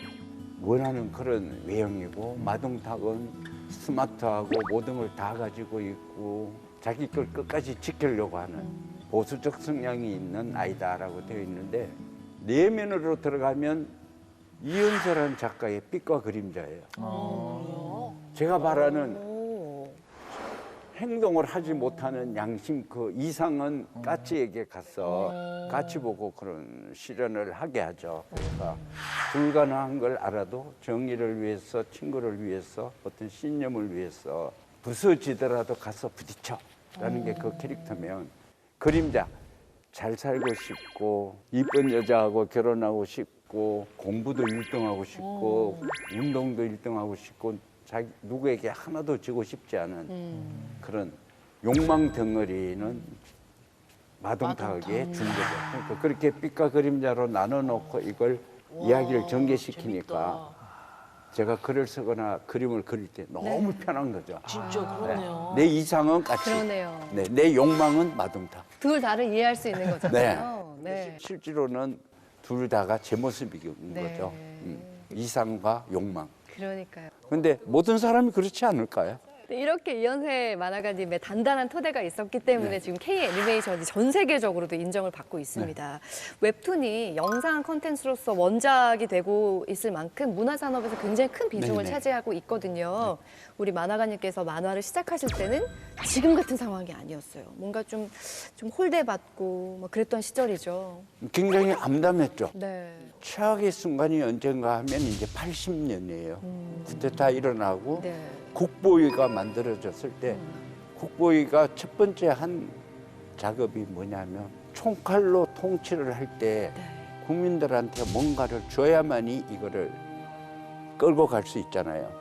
Speaker 4: 원하는 그런 외형이고 마동탁은 스마트하고 모든 걸 다 가지고 있고 자기 걸 끝까지 지키려고 하는 보수적 성향이 있는 아이다라고 되어 있는데 내면으로 들어가면 이은서라는 작가의 빛과 그림자예요. 제가 바라는 행동을 하지 못하는 양심 그 이상은 까치에게 가서 까치 보고 그런 실현을 하게 하죠. 그러니까 불가능한 걸 알아도 정의를 위해서 친구를 위해서 어떤 신념을 위해서 부서지더라도 가서 부딪혀라는 게 그 캐릭터면 그림자 잘 살고 싶고 이쁜 여자하고 결혼하고 싶고 공부도 1등하고 싶고 운동도 1등하고 싶고 자기 누구에게 하나도 지고 싶지 않은 그런 욕망 덩어리는 마동탁에게 준 거죠. 그러니까 그렇게 빛과 그림자로 나눠 놓고 이걸 이야기를 전개시키니까 제가 글을 쓰거나 그림을 그릴 때 너무 편한 거죠.
Speaker 2: 진짜 그러네요.
Speaker 4: 내 이상은 까치.
Speaker 1: 그러네요.
Speaker 4: 네, 내 욕망은 마동탁.
Speaker 1: 둘 다를 이해할 수 있는 거잖아요. 네.
Speaker 4: 실제로는 둘 다가 제 모습인
Speaker 1: 네.
Speaker 4: 거죠. 이상과 욕망.
Speaker 1: 그러니까요.
Speaker 4: 근데 모든 사람이 그렇지 않을까요?
Speaker 1: 네, 이렇게 이현세 만화가님의 단단한 토대가 있었기 때문에
Speaker 4: 네.
Speaker 1: 지금 K 애니메이션이 전 세계적으로도 인정을 받고 있습니다. 웹툰이 영상 콘텐츠로서 원작이 되고 있을 만큼 문화 산업에서 굉장히 큰 비중을
Speaker 4: 네네.
Speaker 1: 차지하고 있거든요. 우리 만화가님께서 만화를 시작하실 때는 지금 같은 상황이 아니었어요. 뭔가 좀 홀대받고 뭐 그랬던 시절이죠.
Speaker 4: 굉장히 암담했죠.
Speaker 1: 네.
Speaker 4: 최악의 순간이 언젠가 하면 이제 80년이에요. 쿠데타 일어나고
Speaker 1: 네.
Speaker 4: 국보위가 만들어졌을 때 국보위가 첫 번째 한 작업이 뭐냐면 총칼로 통치를 할 때
Speaker 1: 네.
Speaker 4: 국민들한테 뭔가를 줘야만이 이거를 끌고 갈 수 있잖아요.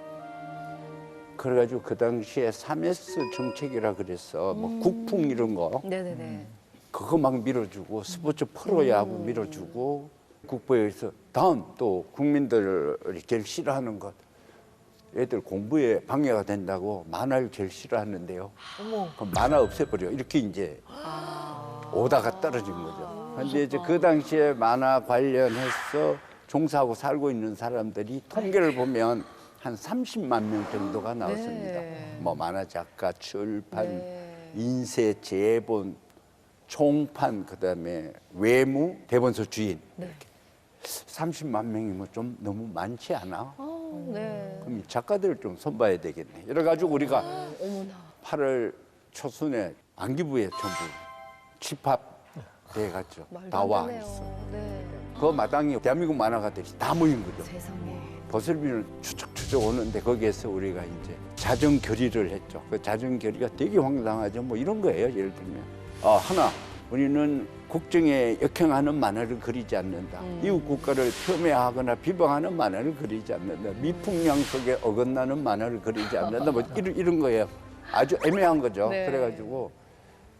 Speaker 4: 그래가지고 그 당시에 3S 정책이라 그래서 뭐 국풍 이런 거
Speaker 1: 네네네.
Speaker 4: 그거 막 밀어주고 스포츠 프로야구 밀어주고 국보에서 다음 또 국민들이 제일 싫어하는 것 애들 공부에 방해가 된다고 만화를 제일 싫어하는데요.
Speaker 2: 어머.
Speaker 4: 그럼 만화 없애버려 이렇게 이제 오다가 떨어진 거죠. 근데 이제 그 당시에 만화 관련해서 종사하고 살고 있는 사람들이 통계를 보면 한 30만 명 정도가 나왔습니다.
Speaker 1: 네.
Speaker 4: 뭐 만화 작가, 출판,
Speaker 1: 네.
Speaker 4: 인쇄, 제본, 총판, 그다음에 외무, 대본소 주인.
Speaker 1: 네.
Speaker 4: 30만 명이면 좀 너무 많지 않아?
Speaker 1: 네.
Speaker 4: 그럼 이 작가들을 좀 손봐야 되겠네. 이래가지고 우리가
Speaker 1: 어머나.
Speaker 4: 8월 초순에 안기부에 전부 집합돼 갔죠.
Speaker 1: 말도
Speaker 4: 다
Speaker 1: 안
Speaker 4: 와
Speaker 1: 되네요.
Speaker 4: 있어.
Speaker 1: 네.
Speaker 4: 그 마당에 대한민국 만화가들이 다 모인 거죠.
Speaker 1: 세상에.
Speaker 4: 버슬비는 추적추적 오는데 거기에서 우리가 이제 자정결의를 했죠. 그 자정결의가 되게 황당하죠. 뭐 이런 거예요. 예를 들면 하나 우리는 국정에 역행하는 만화를 그리지 않는다. 이웃 국가를 폄훼하거나 비방하는 만화를 그리지 않는다. 미풍양 속에 어긋나는 만화를 그리지 않는다. 뭐 이런 거예요. 아주 애매한 거죠.
Speaker 1: 네.
Speaker 4: 그래가지고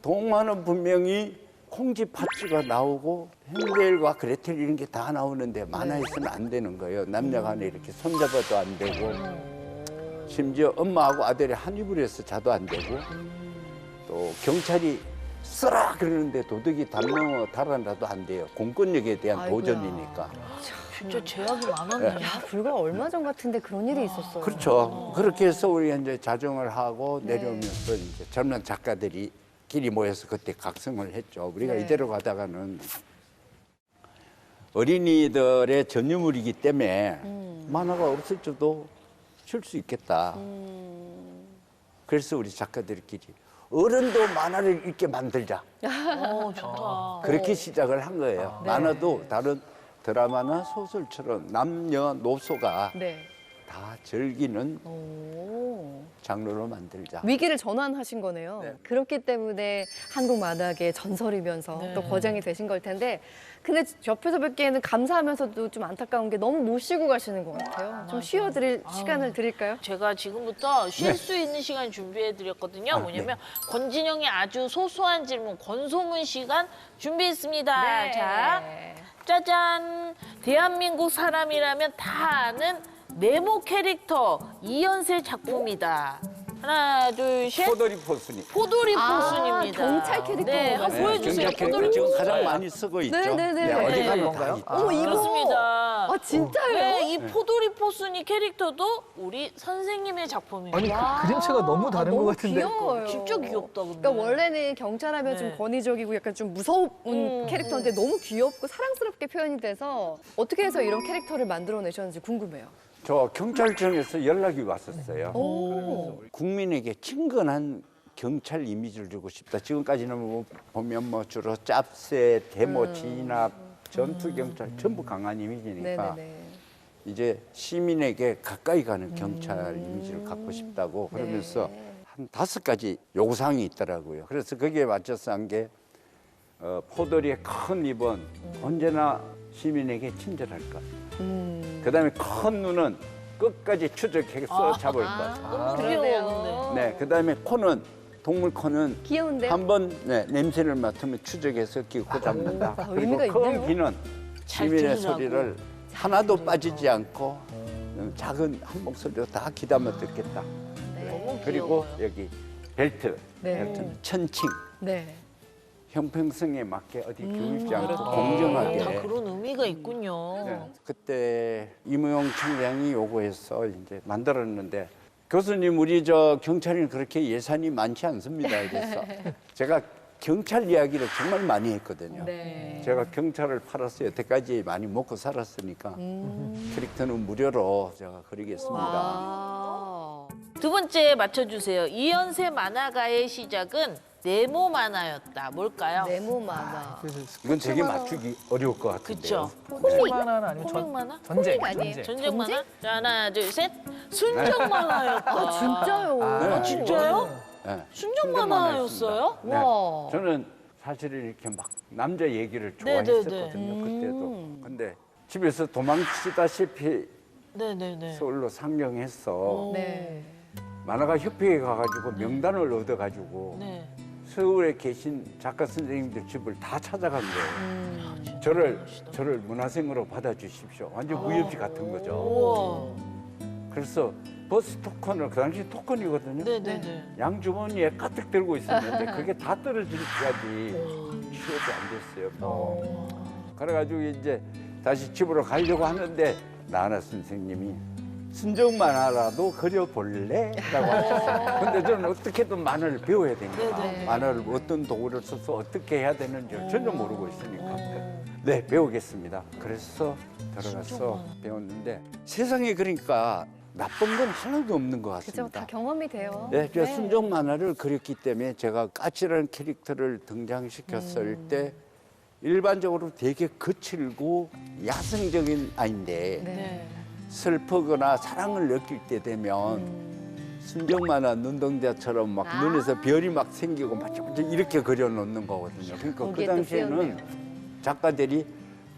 Speaker 4: 동화는 분명히 콩쥐 팥쥐가 나오고 헨젤과 그레텔 이런 게 다 나오는데 만화에서는 안 되는 거예요. 남녀간에 이렇게 손잡아도 안 되고 심지어 엄마하고 아들이 한 이불에서 자도 안 되고 또 경찰이 쓰라 그러는데 도둑이 담 넘어 달아나도 안 돼요. 공권력에 대한
Speaker 1: 아이고야.
Speaker 4: 도전이니까.
Speaker 2: 진짜 제약이 많았네요.
Speaker 1: 야, 불과 얼마 전 같은데 그런 일이 있었어요.
Speaker 4: 그렇죠. 그렇게 해서 우리가 이제 자정을 하고 내려오면서 이제 젊은 작가들이 길이 모여서 그때 각성을 했죠. 우리가
Speaker 1: 네.
Speaker 4: 이대로 가다가는 어린이들의 전유물이기 때문에 만화가 없을지도 줄 수 있겠다. 그래서 우리 작가들끼리 어른도 만화를 읽게 만들자.
Speaker 2: 좋다.
Speaker 4: 그렇게 시작을 한 거예요.
Speaker 1: 네.
Speaker 4: 만화도 다른 드라마나 소설처럼 남녀노소가
Speaker 1: 네.
Speaker 4: 다 즐기는
Speaker 1: 오.
Speaker 4: 장르로 만들자.
Speaker 1: 위기를 전환하신 거네요.
Speaker 4: 네.
Speaker 1: 그렇기 때문에 한국 만화계의 전설이면서
Speaker 2: 네.
Speaker 1: 또 거장이 되신 걸 텐데 근데 옆에서 뵙기에는 감사하면서도 좀 안타까운 게 너무 못 쉬고 가시는 것 같아요. 좀 쉬어드릴 시간을 드릴까요?
Speaker 2: 제가 지금부터 쉴 수 있는 시간 준비해드렸거든요. 뭐냐면 권진영의 아주 소소한 질문, 권소문 시간 준비했습니다.
Speaker 1: 네.
Speaker 2: 자, 짜잔. 대한민국 사람이라면 다 아는 네모 캐릭터 이연세 작품이다. 하나, 둘, 셋.
Speaker 4: 포도리 포순이.
Speaker 2: 포도리
Speaker 1: 아,
Speaker 2: 포순입니다.
Speaker 1: 경찰 캐릭터
Speaker 2: 네,
Speaker 1: 같아요.
Speaker 2: 한번 보여주세요.
Speaker 4: 경찰
Speaker 2: 포도리
Speaker 4: 캐릭터 지금
Speaker 2: 포순.
Speaker 4: 가장 많이 쓰고 있죠.
Speaker 1: 네네네.
Speaker 3: 어디
Speaker 2: 네.
Speaker 3: 가는 건가요?
Speaker 1: 어머, 이거.
Speaker 2: 그렇습니다.
Speaker 1: 아, 진짜요?
Speaker 2: 네, 이 포도리 포순이 캐릭터도 우리 선생님의 작품입니다.
Speaker 3: 아니 그 그림체가 너무 다른
Speaker 1: 너무
Speaker 3: 것 같은데.
Speaker 1: 귀여워요.
Speaker 2: 진짜 귀엽다, 근데.
Speaker 1: 그러니까 원래는 경찰하면
Speaker 2: 네.
Speaker 1: 좀 권위적이고 약간 좀 무서운 캐릭터인데 너무 귀엽고 사랑스럽게 표현이 돼서 어떻게 해서 이런 캐릭터를 만들어내셨는지 궁금해요.
Speaker 4: 저 경찰청에서 연락이 왔었어요.
Speaker 1: 오.
Speaker 4: 국민에게 친근한 경찰 이미지를 주고 싶다. 지금까지는 뭐 보면 뭐 주로 짭새, 데모, 진압, 전투 경찰 전부 강한 이미지니까
Speaker 1: 네네네.
Speaker 4: 이제 시민에게 가까이 가는 경찰 이미지를 갖고 싶다고 그러면서
Speaker 1: 네.
Speaker 4: 한 5가지 요구사항이 있더라고요. 그래서 거기에 맞춰서 한 게 포도리의 큰 입은 언제나 시민에게 친절할 것. 그다음에 큰 눈은 끝까지 추적해서 잡을 것.
Speaker 2: 너무
Speaker 1: 그러네요.
Speaker 2: 귀여워,
Speaker 4: 네, 그다음에 코는 동물 코는
Speaker 1: 귀여운데요?
Speaker 4: 한번 냄새를 맡으면 추적해서 기고 잡는다.
Speaker 1: 아,
Speaker 4: 그리고
Speaker 1: 의미가
Speaker 4: 큰
Speaker 1: 있네요.
Speaker 4: 귀는
Speaker 2: 잘
Speaker 4: 시민의
Speaker 2: 들으라고.
Speaker 4: 소리를 하나도 빠지지 않고 작은 한 목소리로 다 귀담아 듣겠다.
Speaker 2: 너무
Speaker 4: 그리고
Speaker 2: 귀여워요.
Speaker 4: 여기 벨트,
Speaker 1: 네.
Speaker 4: 벨트는 천칭.
Speaker 1: 네.
Speaker 4: 형평성에 맞게 어디 기울지 않고
Speaker 2: 다
Speaker 4: 공정하게.
Speaker 2: 그런 의미가 있군요.
Speaker 4: 네. 그때 이무용 총장이 요구해서 이제 만들었는데 교수님 우리 저 경찰이 그렇게 예산이 많지 않습니다. 그래서 제가 경찰 이야기를 정말 많이 했거든요.
Speaker 1: 네.
Speaker 4: 제가 경찰을 팔아서 여태까지 많이 먹고 살았으니까 캐릭터는 무료로 제가 그리겠습니다.
Speaker 1: 와.
Speaker 2: 두 번째 맞춰주세요. 이연세 만화가의 시작은 네모 만화였다. 뭘까요?
Speaker 1: 네모 만화.
Speaker 4: 이건 되게 맞추기 어려울 것 같은데요.
Speaker 2: 그쵸.
Speaker 1: 코믹
Speaker 3: 만화는 아니면
Speaker 2: 코믹 만화?
Speaker 3: 전쟁,
Speaker 1: 코믹 아니에요?
Speaker 3: 전쟁.
Speaker 2: 전쟁 만화? 자, 하나, 둘, 셋. 순정 만화였다.
Speaker 1: 아, 진짜요?
Speaker 3: 아,
Speaker 2: 진짜요?
Speaker 4: 네.
Speaker 2: 순정 만화였어요?
Speaker 4: 네.
Speaker 1: 와.
Speaker 4: 저는 사실은 이렇게 막 남자 얘기를
Speaker 2: 네,
Speaker 4: 좋아했었거든요. 그때도. 근데 집에서 도망치다시피
Speaker 2: 네네네.
Speaker 4: 서울로 상경해서
Speaker 1: 네.
Speaker 4: 만화가 협회에 가가지고 명단을 얻어가지고
Speaker 2: 네.
Speaker 4: 서울에 계신 작가 선생님들 집을 다 찾아간 거예요. 저를 문화생으로 받아주십시오. 완전 무협지 같은 거죠.
Speaker 2: 우와.
Speaker 4: 그래서 버스 토큰을 그 당시 토큰이거든요.
Speaker 2: 네네네.
Speaker 4: 양주머니에 가득 들고 있었는데 그게 다 떨어질 때까지 취업이 안 됐어요. 그래가지고 이제 다시 집으로 가려고 하는데 나나 선생님이 순정 만화라도 그려볼래? 라고 하셨어요. 근데 저는 어떻게든 만화를 배워야 되니까
Speaker 2: 네네.
Speaker 4: 만화를 어떤 도구를 써서 어떻게 해야 되는지 전혀 모르고 있으니까 네, 배우겠습니다. 그래서 들어가서 배웠는데 세상에 그러니까 나쁜 건 하나도 없는 것
Speaker 1: 그죠?
Speaker 4: 같습니다.
Speaker 1: 다 경험이 돼요.
Speaker 4: 네, 제가 순정 만화를 그렸기 때문에 제가 까칠한 캐릭터를 등장시켰을 때 일반적으로 되게 거칠고 야성적인 아이인데
Speaker 2: 네.
Speaker 4: 슬프거나 사랑을 느낄 때 되면 순정 만화 눈동자처럼 막
Speaker 1: 아.
Speaker 4: 눈에서 별이 막 생기고 막 이렇게 그려놓는 거거든요. 그러니까 그
Speaker 1: 거기에 또
Speaker 4: 당시에는
Speaker 1: 쓰였네요.
Speaker 4: 작가들이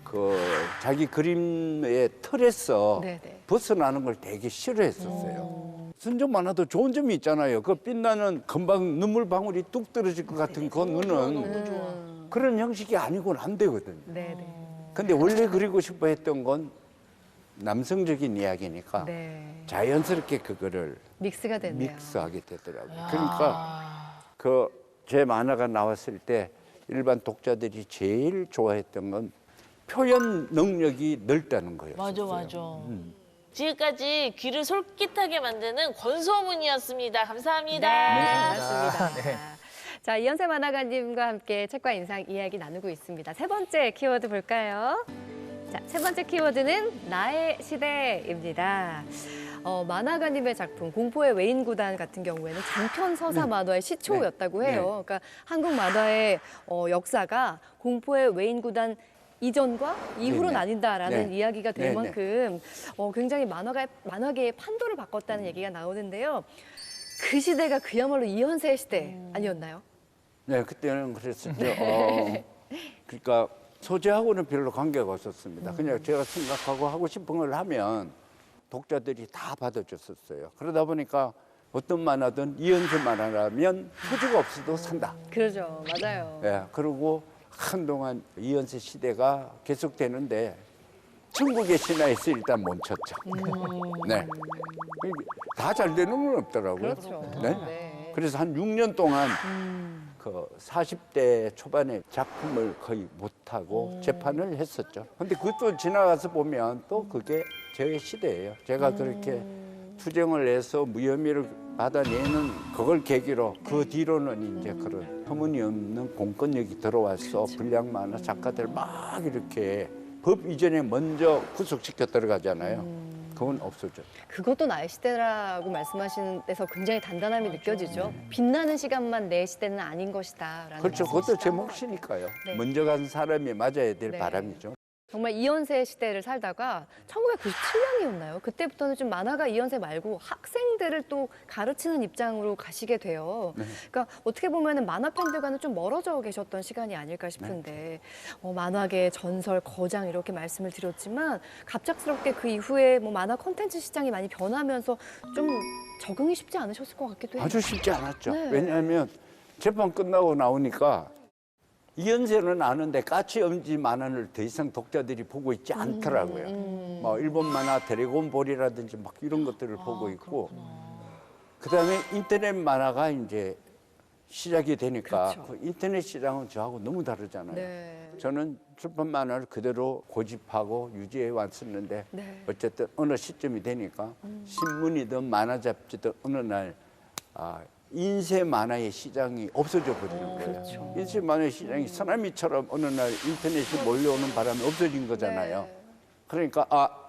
Speaker 4: 그 자기 그림의 틀에서
Speaker 1: 네네.
Speaker 4: 벗어나는 걸 되게 싫어했었어요. 순정 만화도 좋은 점이 있잖아요. 그 빛나는 금방 눈물 방울이 뚝 떨어질 것 같은 그 눈은
Speaker 2: 너무 좋아.
Speaker 4: 그런 형식이 아니고는 안 되거든요.
Speaker 1: 네네.
Speaker 4: 근데 원래 그리고 싶어 했던 건 남성적인 이야기니까
Speaker 1: 네.
Speaker 4: 자연스럽게 그거를
Speaker 1: 믹스가 됐네요.
Speaker 4: 믹스하게 되더라고요. 그러니까 그 제 만화가 나왔을 때 일반 독자들이 제일 좋아했던 건 표현 능력이 넓다는 거예요.
Speaker 2: 맞아, 맞아. 지금까지 귀를 솔깃하게 만드는 권소문이었습니다. 감사합니다.
Speaker 1: 반갑습니다. 자, 이연세 만화가님과 함께 책과 인상 이야기 나누고 있습니다. 세 번째 키워드 볼까요? 자, 세 번째 키워드는 나의 시대입니다. 만화가님의 작품 공포의 외인구단 같은 경우에는 장편 서사 만화의 시초였다고 해요.
Speaker 4: 네.
Speaker 1: 그러니까 한국 만화의 역사가 공포의 외인구단 이전과 이후로
Speaker 4: 네.
Speaker 1: 나뉜다라는
Speaker 4: 네.
Speaker 1: 이야기가 될
Speaker 4: 네.
Speaker 1: 만큼 굉장히 만화계의 판도를 바꿨다는 얘기가 나오는데요. 그 시대가 그야말로 이현세의 시대 아니었나요?
Speaker 4: 네, 그때는 그랬었죠. 그러니까 소재하고는 별로 관계가 없었습니다. 그냥 제가 생각하고 하고 싶은 걸 하면 독자들이 다 받아줬었어요. 그러다 보니까 어떤 만화든 이현세 만화라면 소재가 없어도 산다.
Speaker 1: 그러죠. 맞아요.
Speaker 4: 예, 그리고 한동안 이현세 시대가 계속되는데 천국의 신화에서 일단 멈췄죠. 네. 다 잘 되는 건 없더라고요.
Speaker 1: 그렇죠.
Speaker 4: 네.
Speaker 1: 네.
Speaker 4: 그래서 한 6년 동안 그 40대 초반에 작품을 거의 못하고 재판을 했었죠. 근데 그것도 지나가서 보면 또 그게 제 시대예요. 제가 그렇게 투쟁을 해서 무혐의를 받아내는 그걸 계기로 그 뒤로는 이제 그런 터무니없는 공권력이 들어와서 불량 만화 작가들 막 이렇게 법 이전에 먼저 구속시켜 들어가잖아요. 그건 없어졌죠.
Speaker 1: 그것도 나의 시대라고 말씀하시는 데서 굉장히 단단함이 느껴지죠. 빛나는 시간만 내 시대는 아닌 것이다라는
Speaker 4: 그렇죠. 그것도
Speaker 1: 말씀이시죠.
Speaker 4: 제 몫이니까요.
Speaker 1: 네.
Speaker 4: 먼저 간 사람이 맞아야 될
Speaker 1: 네.
Speaker 4: 바람이죠.
Speaker 1: 정말 이현세 시대를 살다가 1997년이었나요? 그때부터는 좀 만화가 이현세 말고 학생들을 또 가르치는 입장으로 가시게 돼요.
Speaker 4: 네.
Speaker 1: 그러니까 어떻게 보면 만화 팬들과는 좀 멀어져 계셨던 시간이 아닐까 싶은데 만화계 전설 거장 이렇게 말씀을 드렸지만 갑작스럽게 그 이후에 뭐 만화 콘텐츠 시장이 많이 변하면서 좀 적응이 쉽지 않으셨을 것 같기도 해요.
Speaker 4: 아주 쉽지 않았죠.
Speaker 1: 네.
Speaker 4: 왜냐하면 재판 끝나고 나오니까 이연세는 아는데 까치 엄지 만화를 더 이상 독자들이 보고 있지 않더라고요. 뭐 일본 만화 드래곤볼이라든지 막 이런 것들을 보고 있고, 그다음에 인터넷 만화가 이제 시작이 되니까
Speaker 1: 그렇죠.
Speaker 4: 그 인터넷 시장은 저하고 너무 다르잖아요.
Speaker 1: 네.
Speaker 4: 저는 출판 만화를 그대로 고집하고 유지해 왔었는데
Speaker 1: 네.
Speaker 4: 어쨌든 어느 시점이 되니까 신문이든 만화 잡지든 어느 날 인쇄 만화의 시장이 없어져 버리는 거예요. 인쇄 만화의 시장이 쓰나미처럼 어느 날 인터넷이 몰려오는 바람에 없어진 거잖아요.
Speaker 1: 네.
Speaker 4: 그러니까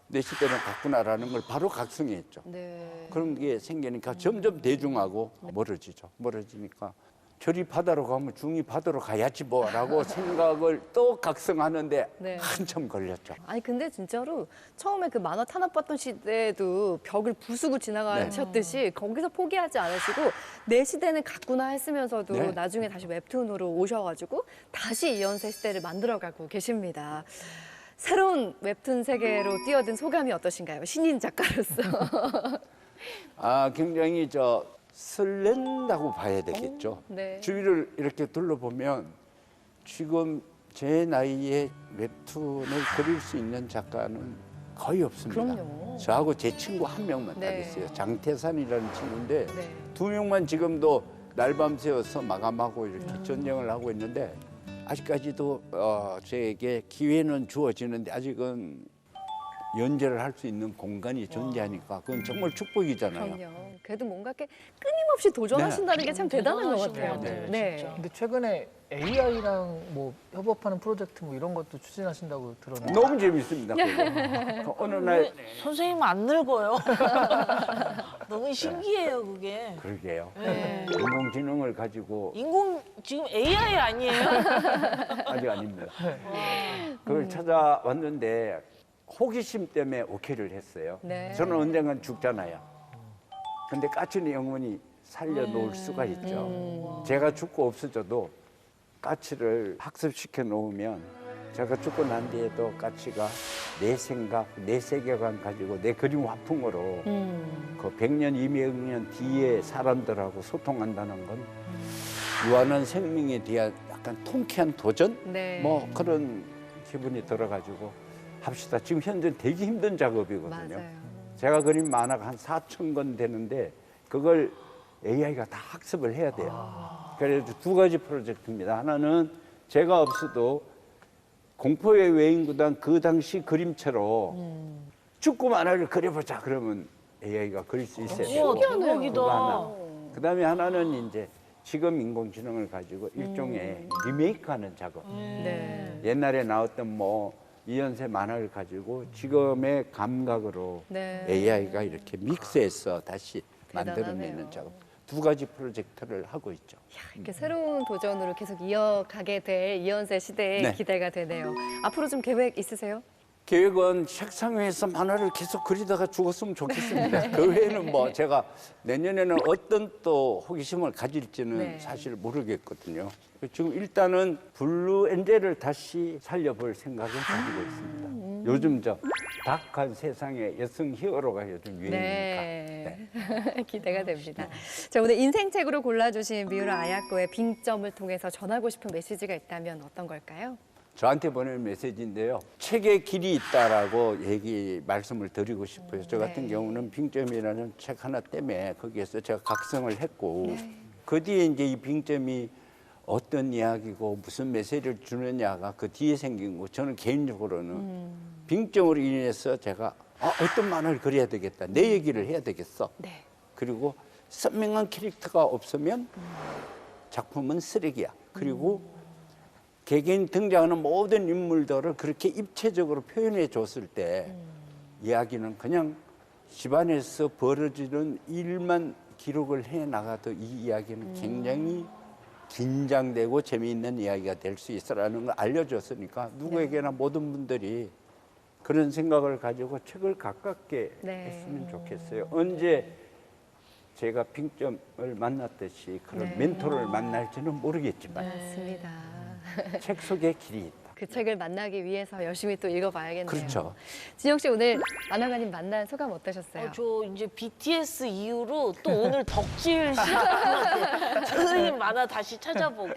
Speaker 4: 내 시대는 갔구나라는 걸 바로 각성했죠.
Speaker 1: 네.
Speaker 4: 그런 게 생기니까 점점 대중하고 멀어지죠. 멀어지니까 저리 바다로 가면 중이 바다로 가야지 뭐라고 생각을 또 각성하는데
Speaker 1: 네.
Speaker 4: 한참 걸렸죠.
Speaker 1: 아니 근데 진짜로 처음에 그 만화 탄압받던 시대에도 벽을 부수고 지나가셨듯이 거기서 포기하지 않으시고 내 시대는 갔구나 했으면서도
Speaker 4: 네.
Speaker 1: 나중에 다시 웹툰으로 오셔가지고 다시 이연세 시대를 만들어가고 계십니다. 새로운 웹툰 세계로 뛰어든 소감이 어떠신가요? 신인 작가로서.
Speaker 4: 굉장히 설렌다고 봐야 되겠죠.
Speaker 1: 네.
Speaker 4: 주위를 이렇게 둘러보면 지금 제 나이에 웹툰을 그릴 수 있는 작가는 거의 없습니다.
Speaker 1: 그럼요.
Speaker 4: 저하고 제 친구 한 명만 딱
Speaker 1: 네.
Speaker 4: 있어요. 장태산이라는 친구인데
Speaker 1: 네.
Speaker 4: 2명만 지금도 날밤 새워서 마감하고 이렇게 전쟁을 하고 있는데 아직까지도 저에게 기회는 주어지는데 아직은 연재를 할 수 있는 공간이 존재하니까 그건 정말 축복이잖아요.
Speaker 1: 그럼요. 그래도 뭔가 이렇게 끊임없이 도전하신다는 게 참 대단한 것
Speaker 2: 대단하신
Speaker 1: 같아요.
Speaker 2: 것 같아요,
Speaker 1: 네.
Speaker 2: 진짜.
Speaker 3: 근데 최근에 AI랑 뭐 협업하는 프로젝트 뭐 이런 것도 추진하신다고 들었는데
Speaker 4: 너무 재밌습니다. 그거. 어느 날
Speaker 2: 선생님은 안 늙어요. 너무 신기해요, 그게.
Speaker 4: 그러게요.
Speaker 2: 네.
Speaker 4: 인공지능을 가지고
Speaker 2: 인공 지금 AI 아니에요?
Speaker 4: 아직 아닙니다. 그걸 찾아왔는데 호기심 때문에 오케이를 했어요.
Speaker 1: 네.
Speaker 4: 저는 언젠간 죽잖아요. 근데 까치는 영원히 살려놓을 수가 있죠. 제가 죽고 없어져도 까치를 학습시켜 놓으면 제가 죽고 난 뒤에도 까치가 내 생각, 내 세계관 가지고 내 그림 화풍으로 그 100년, 200년 뒤에 사람들하고 소통한다는 건 유한한 생명에 대한 약간 통쾌한 도전?
Speaker 1: 네.
Speaker 4: 뭐 그런 기분이 들어가지고 합시다. 지금 현재 되게 힘든 작업이거든요.
Speaker 1: 맞아요.
Speaker 4: 제가 그린 만화가 한 4,000권 되는데 그걸 AI가 다 학습을 해야 돼요. 그래서 2가지 프로젝트입니다. 하나는 제가 없어도 공포의 외인구단 그 당시 그림체로 축구 만화를 그려보자 그러면 AI가 그릴 수 있어요.
Speaker 2: 우와,
Speaker 4: 그거
Speaker 2: 대박이다.
Speaker 4: 하나. 그다음에 하나는 이제 지금 인공지능을 가지고 일종의 리메이크하는 작업.
Speaker 1: 네.
Speaker 4: 옛날에 나왔던 뭐 이연세 만화를 가지고 지금의 감각으로
Speaker 1: 네.
Speaker 4: AI가 이렇게 믹스해서 다시
Speaker 1: 대단하네요.
Speaker 4: 만들어내는 작업. 2가지 프로젝트를 하고 있죠.
Speaker 1: 이렇게 새로운 도전으로 계속 이어가게 될 이연세 시대에
Speaker 4: 네.
Speaker 1: 기대가 되네요. 앞으로 좀 계획 있으세요?
Speaker 4: 계획은 책상 위에서 만화를 계속 그리다가 죽었으면 좋겠습니다. 그 외에는 뭐 제가 내년에는 어떤 또 호기심을 가질지는
Speaker 1: 네.
Speaker 4: 사실 모르겠거든요. 지금 일단은 블루 엔젤을 다시 살려볼 생각을 가지고 있습니다. 요즘 다크한 세상의 여성 히어로가 요즘 유행이니까.
Speaker 1: 네. 기대가 됩니다. 자, 오늘 인생책으로 골라주신 미우라 아야코의 빙점을 통해서 전하고 싶은 메시지가 있다면 어떤 걸까요?
Speaker 4: 저한테 보낸 메시지인데요. 책에 길이 있다라고 말씀을 드리고 싶어요. 저 같은
Speaker 1: 네.
Speaker 4: 경우는 빙점이라는 책 하나 때문에 거기에서 제가 각성을 했고 그 뒤에 이제 이 빙점이 어떤 이야기고 무슨 메시지를 주느냐가 그 뒤에 생긴 거. 저는 개인적으로는 빙점으로 인해서 제가 어떤 만화를 그려야 되겠다. 내 얘기를 해야 되겠어.
Speaker 1: 네.
Speaker 4: 그리고 선명한 캐릭터가 없으면 작품은 쓰레기야. 그리고 개개인 등장하는 모든 인물들을 그렇게 입체적으로 표현해 줬을 때 이야기는 그냥 집안에서 벌어지는 일만 기록을 해 나가도 이 이야기는 굉장히 긴장되고 재미있는 이야기가 될 수 있어라는 걸 알려줬으니까 누구에게나 모든 분들이 그런 생각을 가지고 책을 가깝게
Speaker 1: 네.
Speaker 4: 했으면 좋겠어요. 언제 제가 빙점을 만났듯이 그런
Speaker 1: 네.
Speaker 4: 멘토를 만날지는 모르겠지만
Speaker 1: 맞습니다.
Speaker 4: 책 속에 길이 있다.
Speaker 1: 그 책을 만나기 위해서 열심히 또 읽어봐야겠네요.
Speaker 4: 그렇죠.
Speaker 1: 진영 씨 오늘 만화가님 만난 소감 어떠셨어요?
Speaker 2: 저 이제 BTS 이후로 또 오늘 덕질 시간 선생님 만화 다시 찾아보고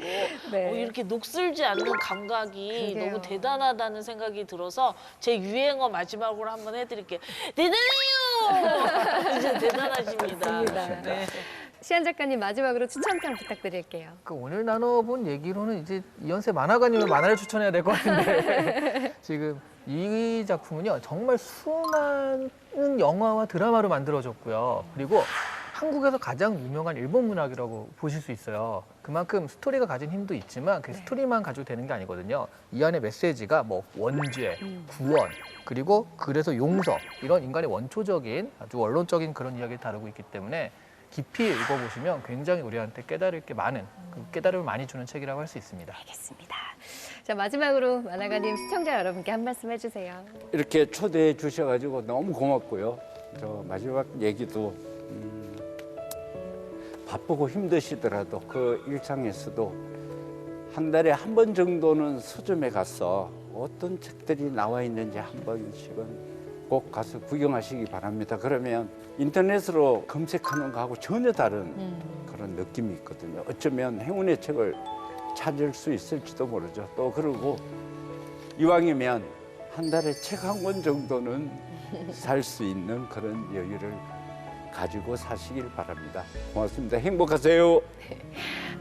Speaker 1: 네.
Speaker 2: 이렇게 녹슬지 않는 감각이
Speaker 1: 그러게요.
Speaker 2: 너무 대단하다는 생각이 들어서 제 유행어 마지막으로 한번 해드릴게요. 대단해요! 이제 대단하십니다.
Speaker 1: 맞습니다.
Speaker 2: 네.
Speaker 1: 시안 작가님 마지막으로 추천평 부탁드릴게요.
Speaker 3: 그 오늘 나눠본 얘기로는 이제 이현세 만화가님은 만화를 추천해야 될 것 같은데 지금 이 작품은요 정말 수많은 영화와 드라마로 만들어졌고요. 그리고 한국에서 가장 유명한 일본 문학이라고 보실 수 있어요. 그만큼 스토리가 가진 힘도 있지만 그 스토리만 가지고 되는 게 아니거든요. 이 안에 메시지가 뭐 원죄, 구원, 그리고 그래서 용서 이런 인간의 원초적인 아주 원론적인 그런 이야기를 다루고 있기 때문에 깊이 읽어보시면 굉장히 우리한테 깨달을 게 많은 그 깨달음을 많이 주는 책이라고 할 수 있습니다.
Speaker 1: 알겠습니다. 자 마지막으로 만화가님 시청자 여러분께 한 말씀 해주세요.
Speaker 4: 이렇게 초대해 주셔가지고 너무 고맙고요. 저 마지막 얘기도 바쁘고 힘드시더라도 그 일상에서도 한 달에 한 번 정도는 서점에 가서 어떤 책들이 나와 있는지 한 번씩은 꼭 가서 구경하시기 바랍니다. 그러면 인터넷으로 검색하는 거하고 전혀 다른 그런 느낌이 있거든요. 어쩌면 행운의 책을 찾을 수 있을지도 모르죠. 또 그러고 이왕이면 한 달에 책 한 권 정도는 살 수 있는 그런 여유를 가지고 사시길 바랍니다. 고맙습니다. 행복하세요.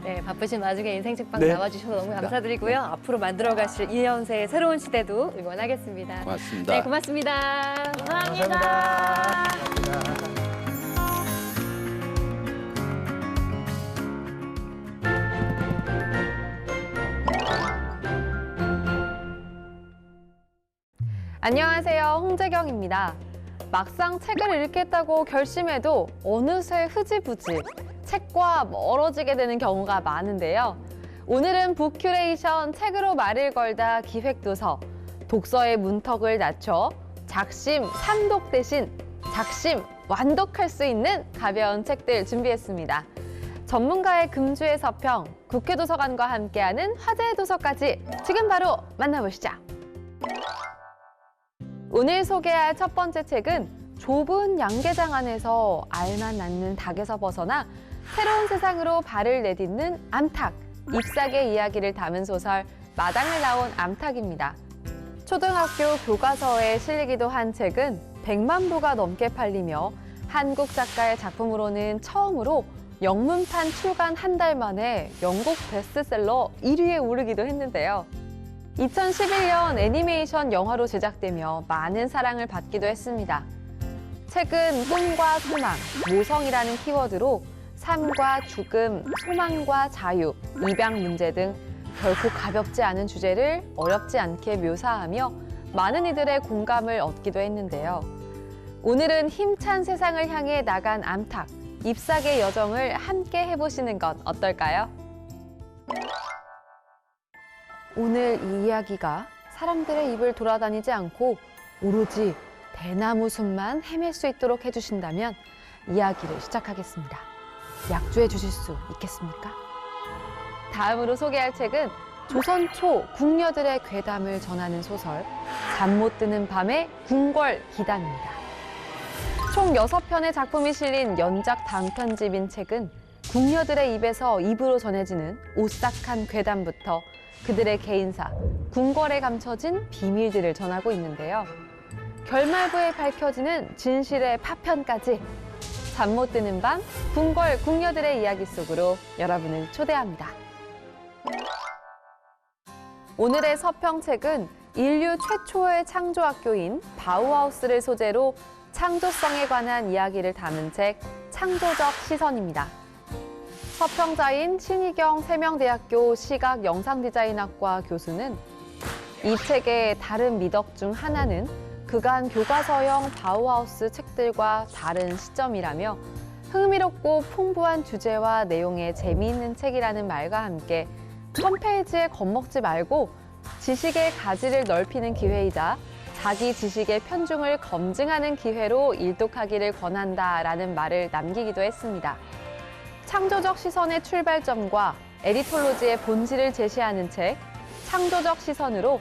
Speaker 1: 네, 바쁘신 와중에 인생 책방
Speaker 4: 네.
Speaker 1: 나와주셔서 너무 감사드리고요. 앞으로 만들어가실 이현세의 새로운 시대도 응원하겠습니다.
Speaker 4: 고맙습니다.
Speaker 1: 네, 고맙습니다.
Speaker 2: 감사합니다.
Speaker 1: 안녕하세요, 홍재경입니다. 막상 책을 읽겠다고 결심해도 어느새 흐지부지 책과 멀어지게 되는 경우가 많은데요. 오늘은 북큐레이션 책으로 말을 걸다 기획도서, 독서의 문턱을 낮춰 작심 삼독 대신 작심 완독할 수 있는 가벼운 책들 준비했습니다. 전문가의 금주의 서평, 국회도서관과 함께하는 화제의 도서까지 지금 바로 만나보시죠. 오늘 소개할 첫 번째 책은 좁은 양계장 안에서 알만 낳는 닭에서 벗어나 새로운 세상으로 발을 내딛는 암탉, 잎사귀의 이야기를 담은 소설 마당을 나온 암탉입니다. 초등학교 교과서에 실리기도 한 책은 100만 부가 넘게 팔리며 한국 작가의 작품으로는 처음으로 영문판 출간 한 달 만에 영국 베스트셀러 1위에 오르기도 했는데요. 2011년 애니메이션 영화로 제작되며 많은 사랑을 받기도 했습니다. 책은 꿈과 소망, 모성이라는 키워드로 삶과 죽음, 소망과 자유, 입양 문제 등 결코 가볍지 않은 주제를 어렵지 않게 묘사하며 많은 이들의 공감을 얻기도 했는데요. 오늘은 힘찬 세상을 향해 나간 암탉, 잎사귀의 여정을 함께 해보시는 것 어떨까요? 오늘 이 이야기가 사람들의 입을 돌아다니지 않고 오로지 대나무 숲만 헤맬 수 있도록 해주신다면 이야기를 시작하겠습니다. 약주해 주실 수 있겠습니까? 다음으로 소개할 책은 조선 초 궁녀들의 괴담을 전하는 소설 잠 못 드는 밤의 궁궐 기담입니다. 총 6편의 작품이 실린 연작 단편집인 책은 궁녀들의 입에서 입으로 전해지는 오싹한 괴담부터 그들의 개인사, 궁궐에 감춰진 비밀들을 전하고 있는데요. 결말부에 밝혀지는 진실의 파편까지 잠 못 드는 밤 궁궐 궁녀들의 이야기 속으로 여러분을 초대합니다. 오늘의 서평책은 인류 최초의 창조학교인 바우하우스를 소재로 창조성에 관한 이야기를 담은 책 창조적 시선입니다. 서평자인 신희경 세명대학교 시각영상디자인학과 교수는 이 책의 다른 미덕 중 하나는 그간 교과서형 바우하우스 책들과 다른 시점이라며 흥미롭고 풍부한 주제와 내용의 재미있는 책이라는 말과 함께 1000페이지에 겁먹지 말고 지식의 가지를 넓히는 기회이자 자기 지식의 편중을 검증하는 기회로 일독하기를 권한다라는 말을 남기기도 했습니다. 창조적 시선의 출발점과 에디톨로지의 본질을 제시하는 책, 창조적 시선으로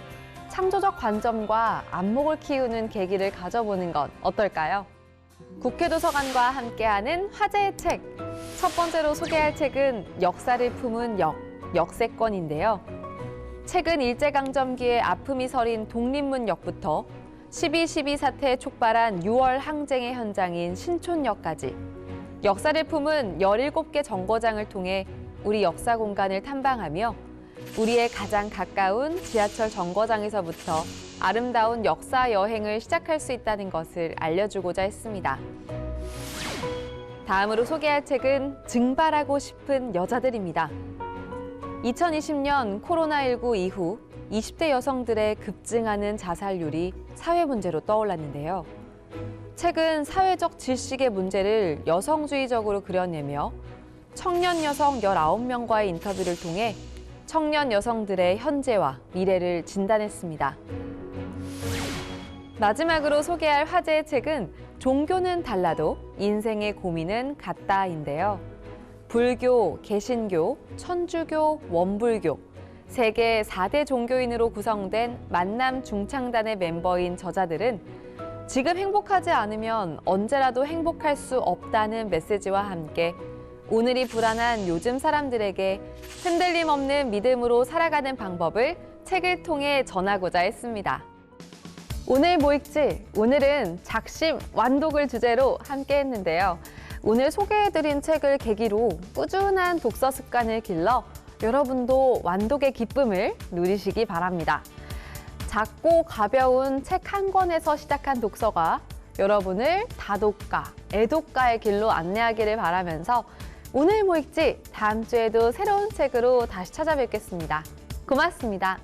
Speaker 5: 창조적 관점과 안목을 키우는 계기를 가져보는 건 어떨까요? 국회도서관과 함께하는 화제의 책. 첫 번째로 소개할 책은 역사를 품은 역세권인데요. 최근 일제강점기에 아픔이 서린 독립문역부터 12.12 사태에 촉발한 6월 항쟁의 현장인 신촌역까지 역사를 품은 17개 정거장을 통해 우리 역사 공간을 탐방하며 우리의 가장 가까운 지하철 정거장에서부터 아름다운 역사 여행을 시작할 수 있다는 것을 알려주고자 했습니다. 다음으로 소개할 책은 증발하고 싶은 여자들입니다. 2020년 코로나19 이후 20대 여성들의 급증하는 자살률이 사회 문제로 떠올랐는데요. 책은 사회적 질식의 문제를 여성주의적으로 그려내며 청년 여성 19명과의 인터뷰를 통해 청년 여성들의 현재와 미래를 진단했습니다. 마지막으로 소개할 화제의 책은 종교는 달라도 인생의 고민은 같다인데요. 불교, 개신교, 천주교, 원불교, 세계 4대 종교인으로 구성된 만남 중창단의 멤버인 저자들은 지금 행복하지 않으면 언제라도 행복할 수 없다는 메시지와 함께 오늘이 불안한 요즘 사람들에게 흔들림 없는 믿음으로 살아가는 방법을 책을 통해 전하고자 했습니다. 오늘 뭐 읽지? 오늘은 작심, 완독을 주제로 함께 했는데요. 오늘 소개해드린 책을 계기로 꾸준한 독서 습관을 길러 여러분도 완독의 기쁨을 누리시기 바랍니다. 작고 가벼운 책 한 권에서 시작한 독서가 여러분을 다독가, 애독가의 길로 안내하기를 바라면서 오늘 뭐 읽지? 다음 주에도 새로운 책으로 다시 찾아뵙겠습니다. 고맙습니다.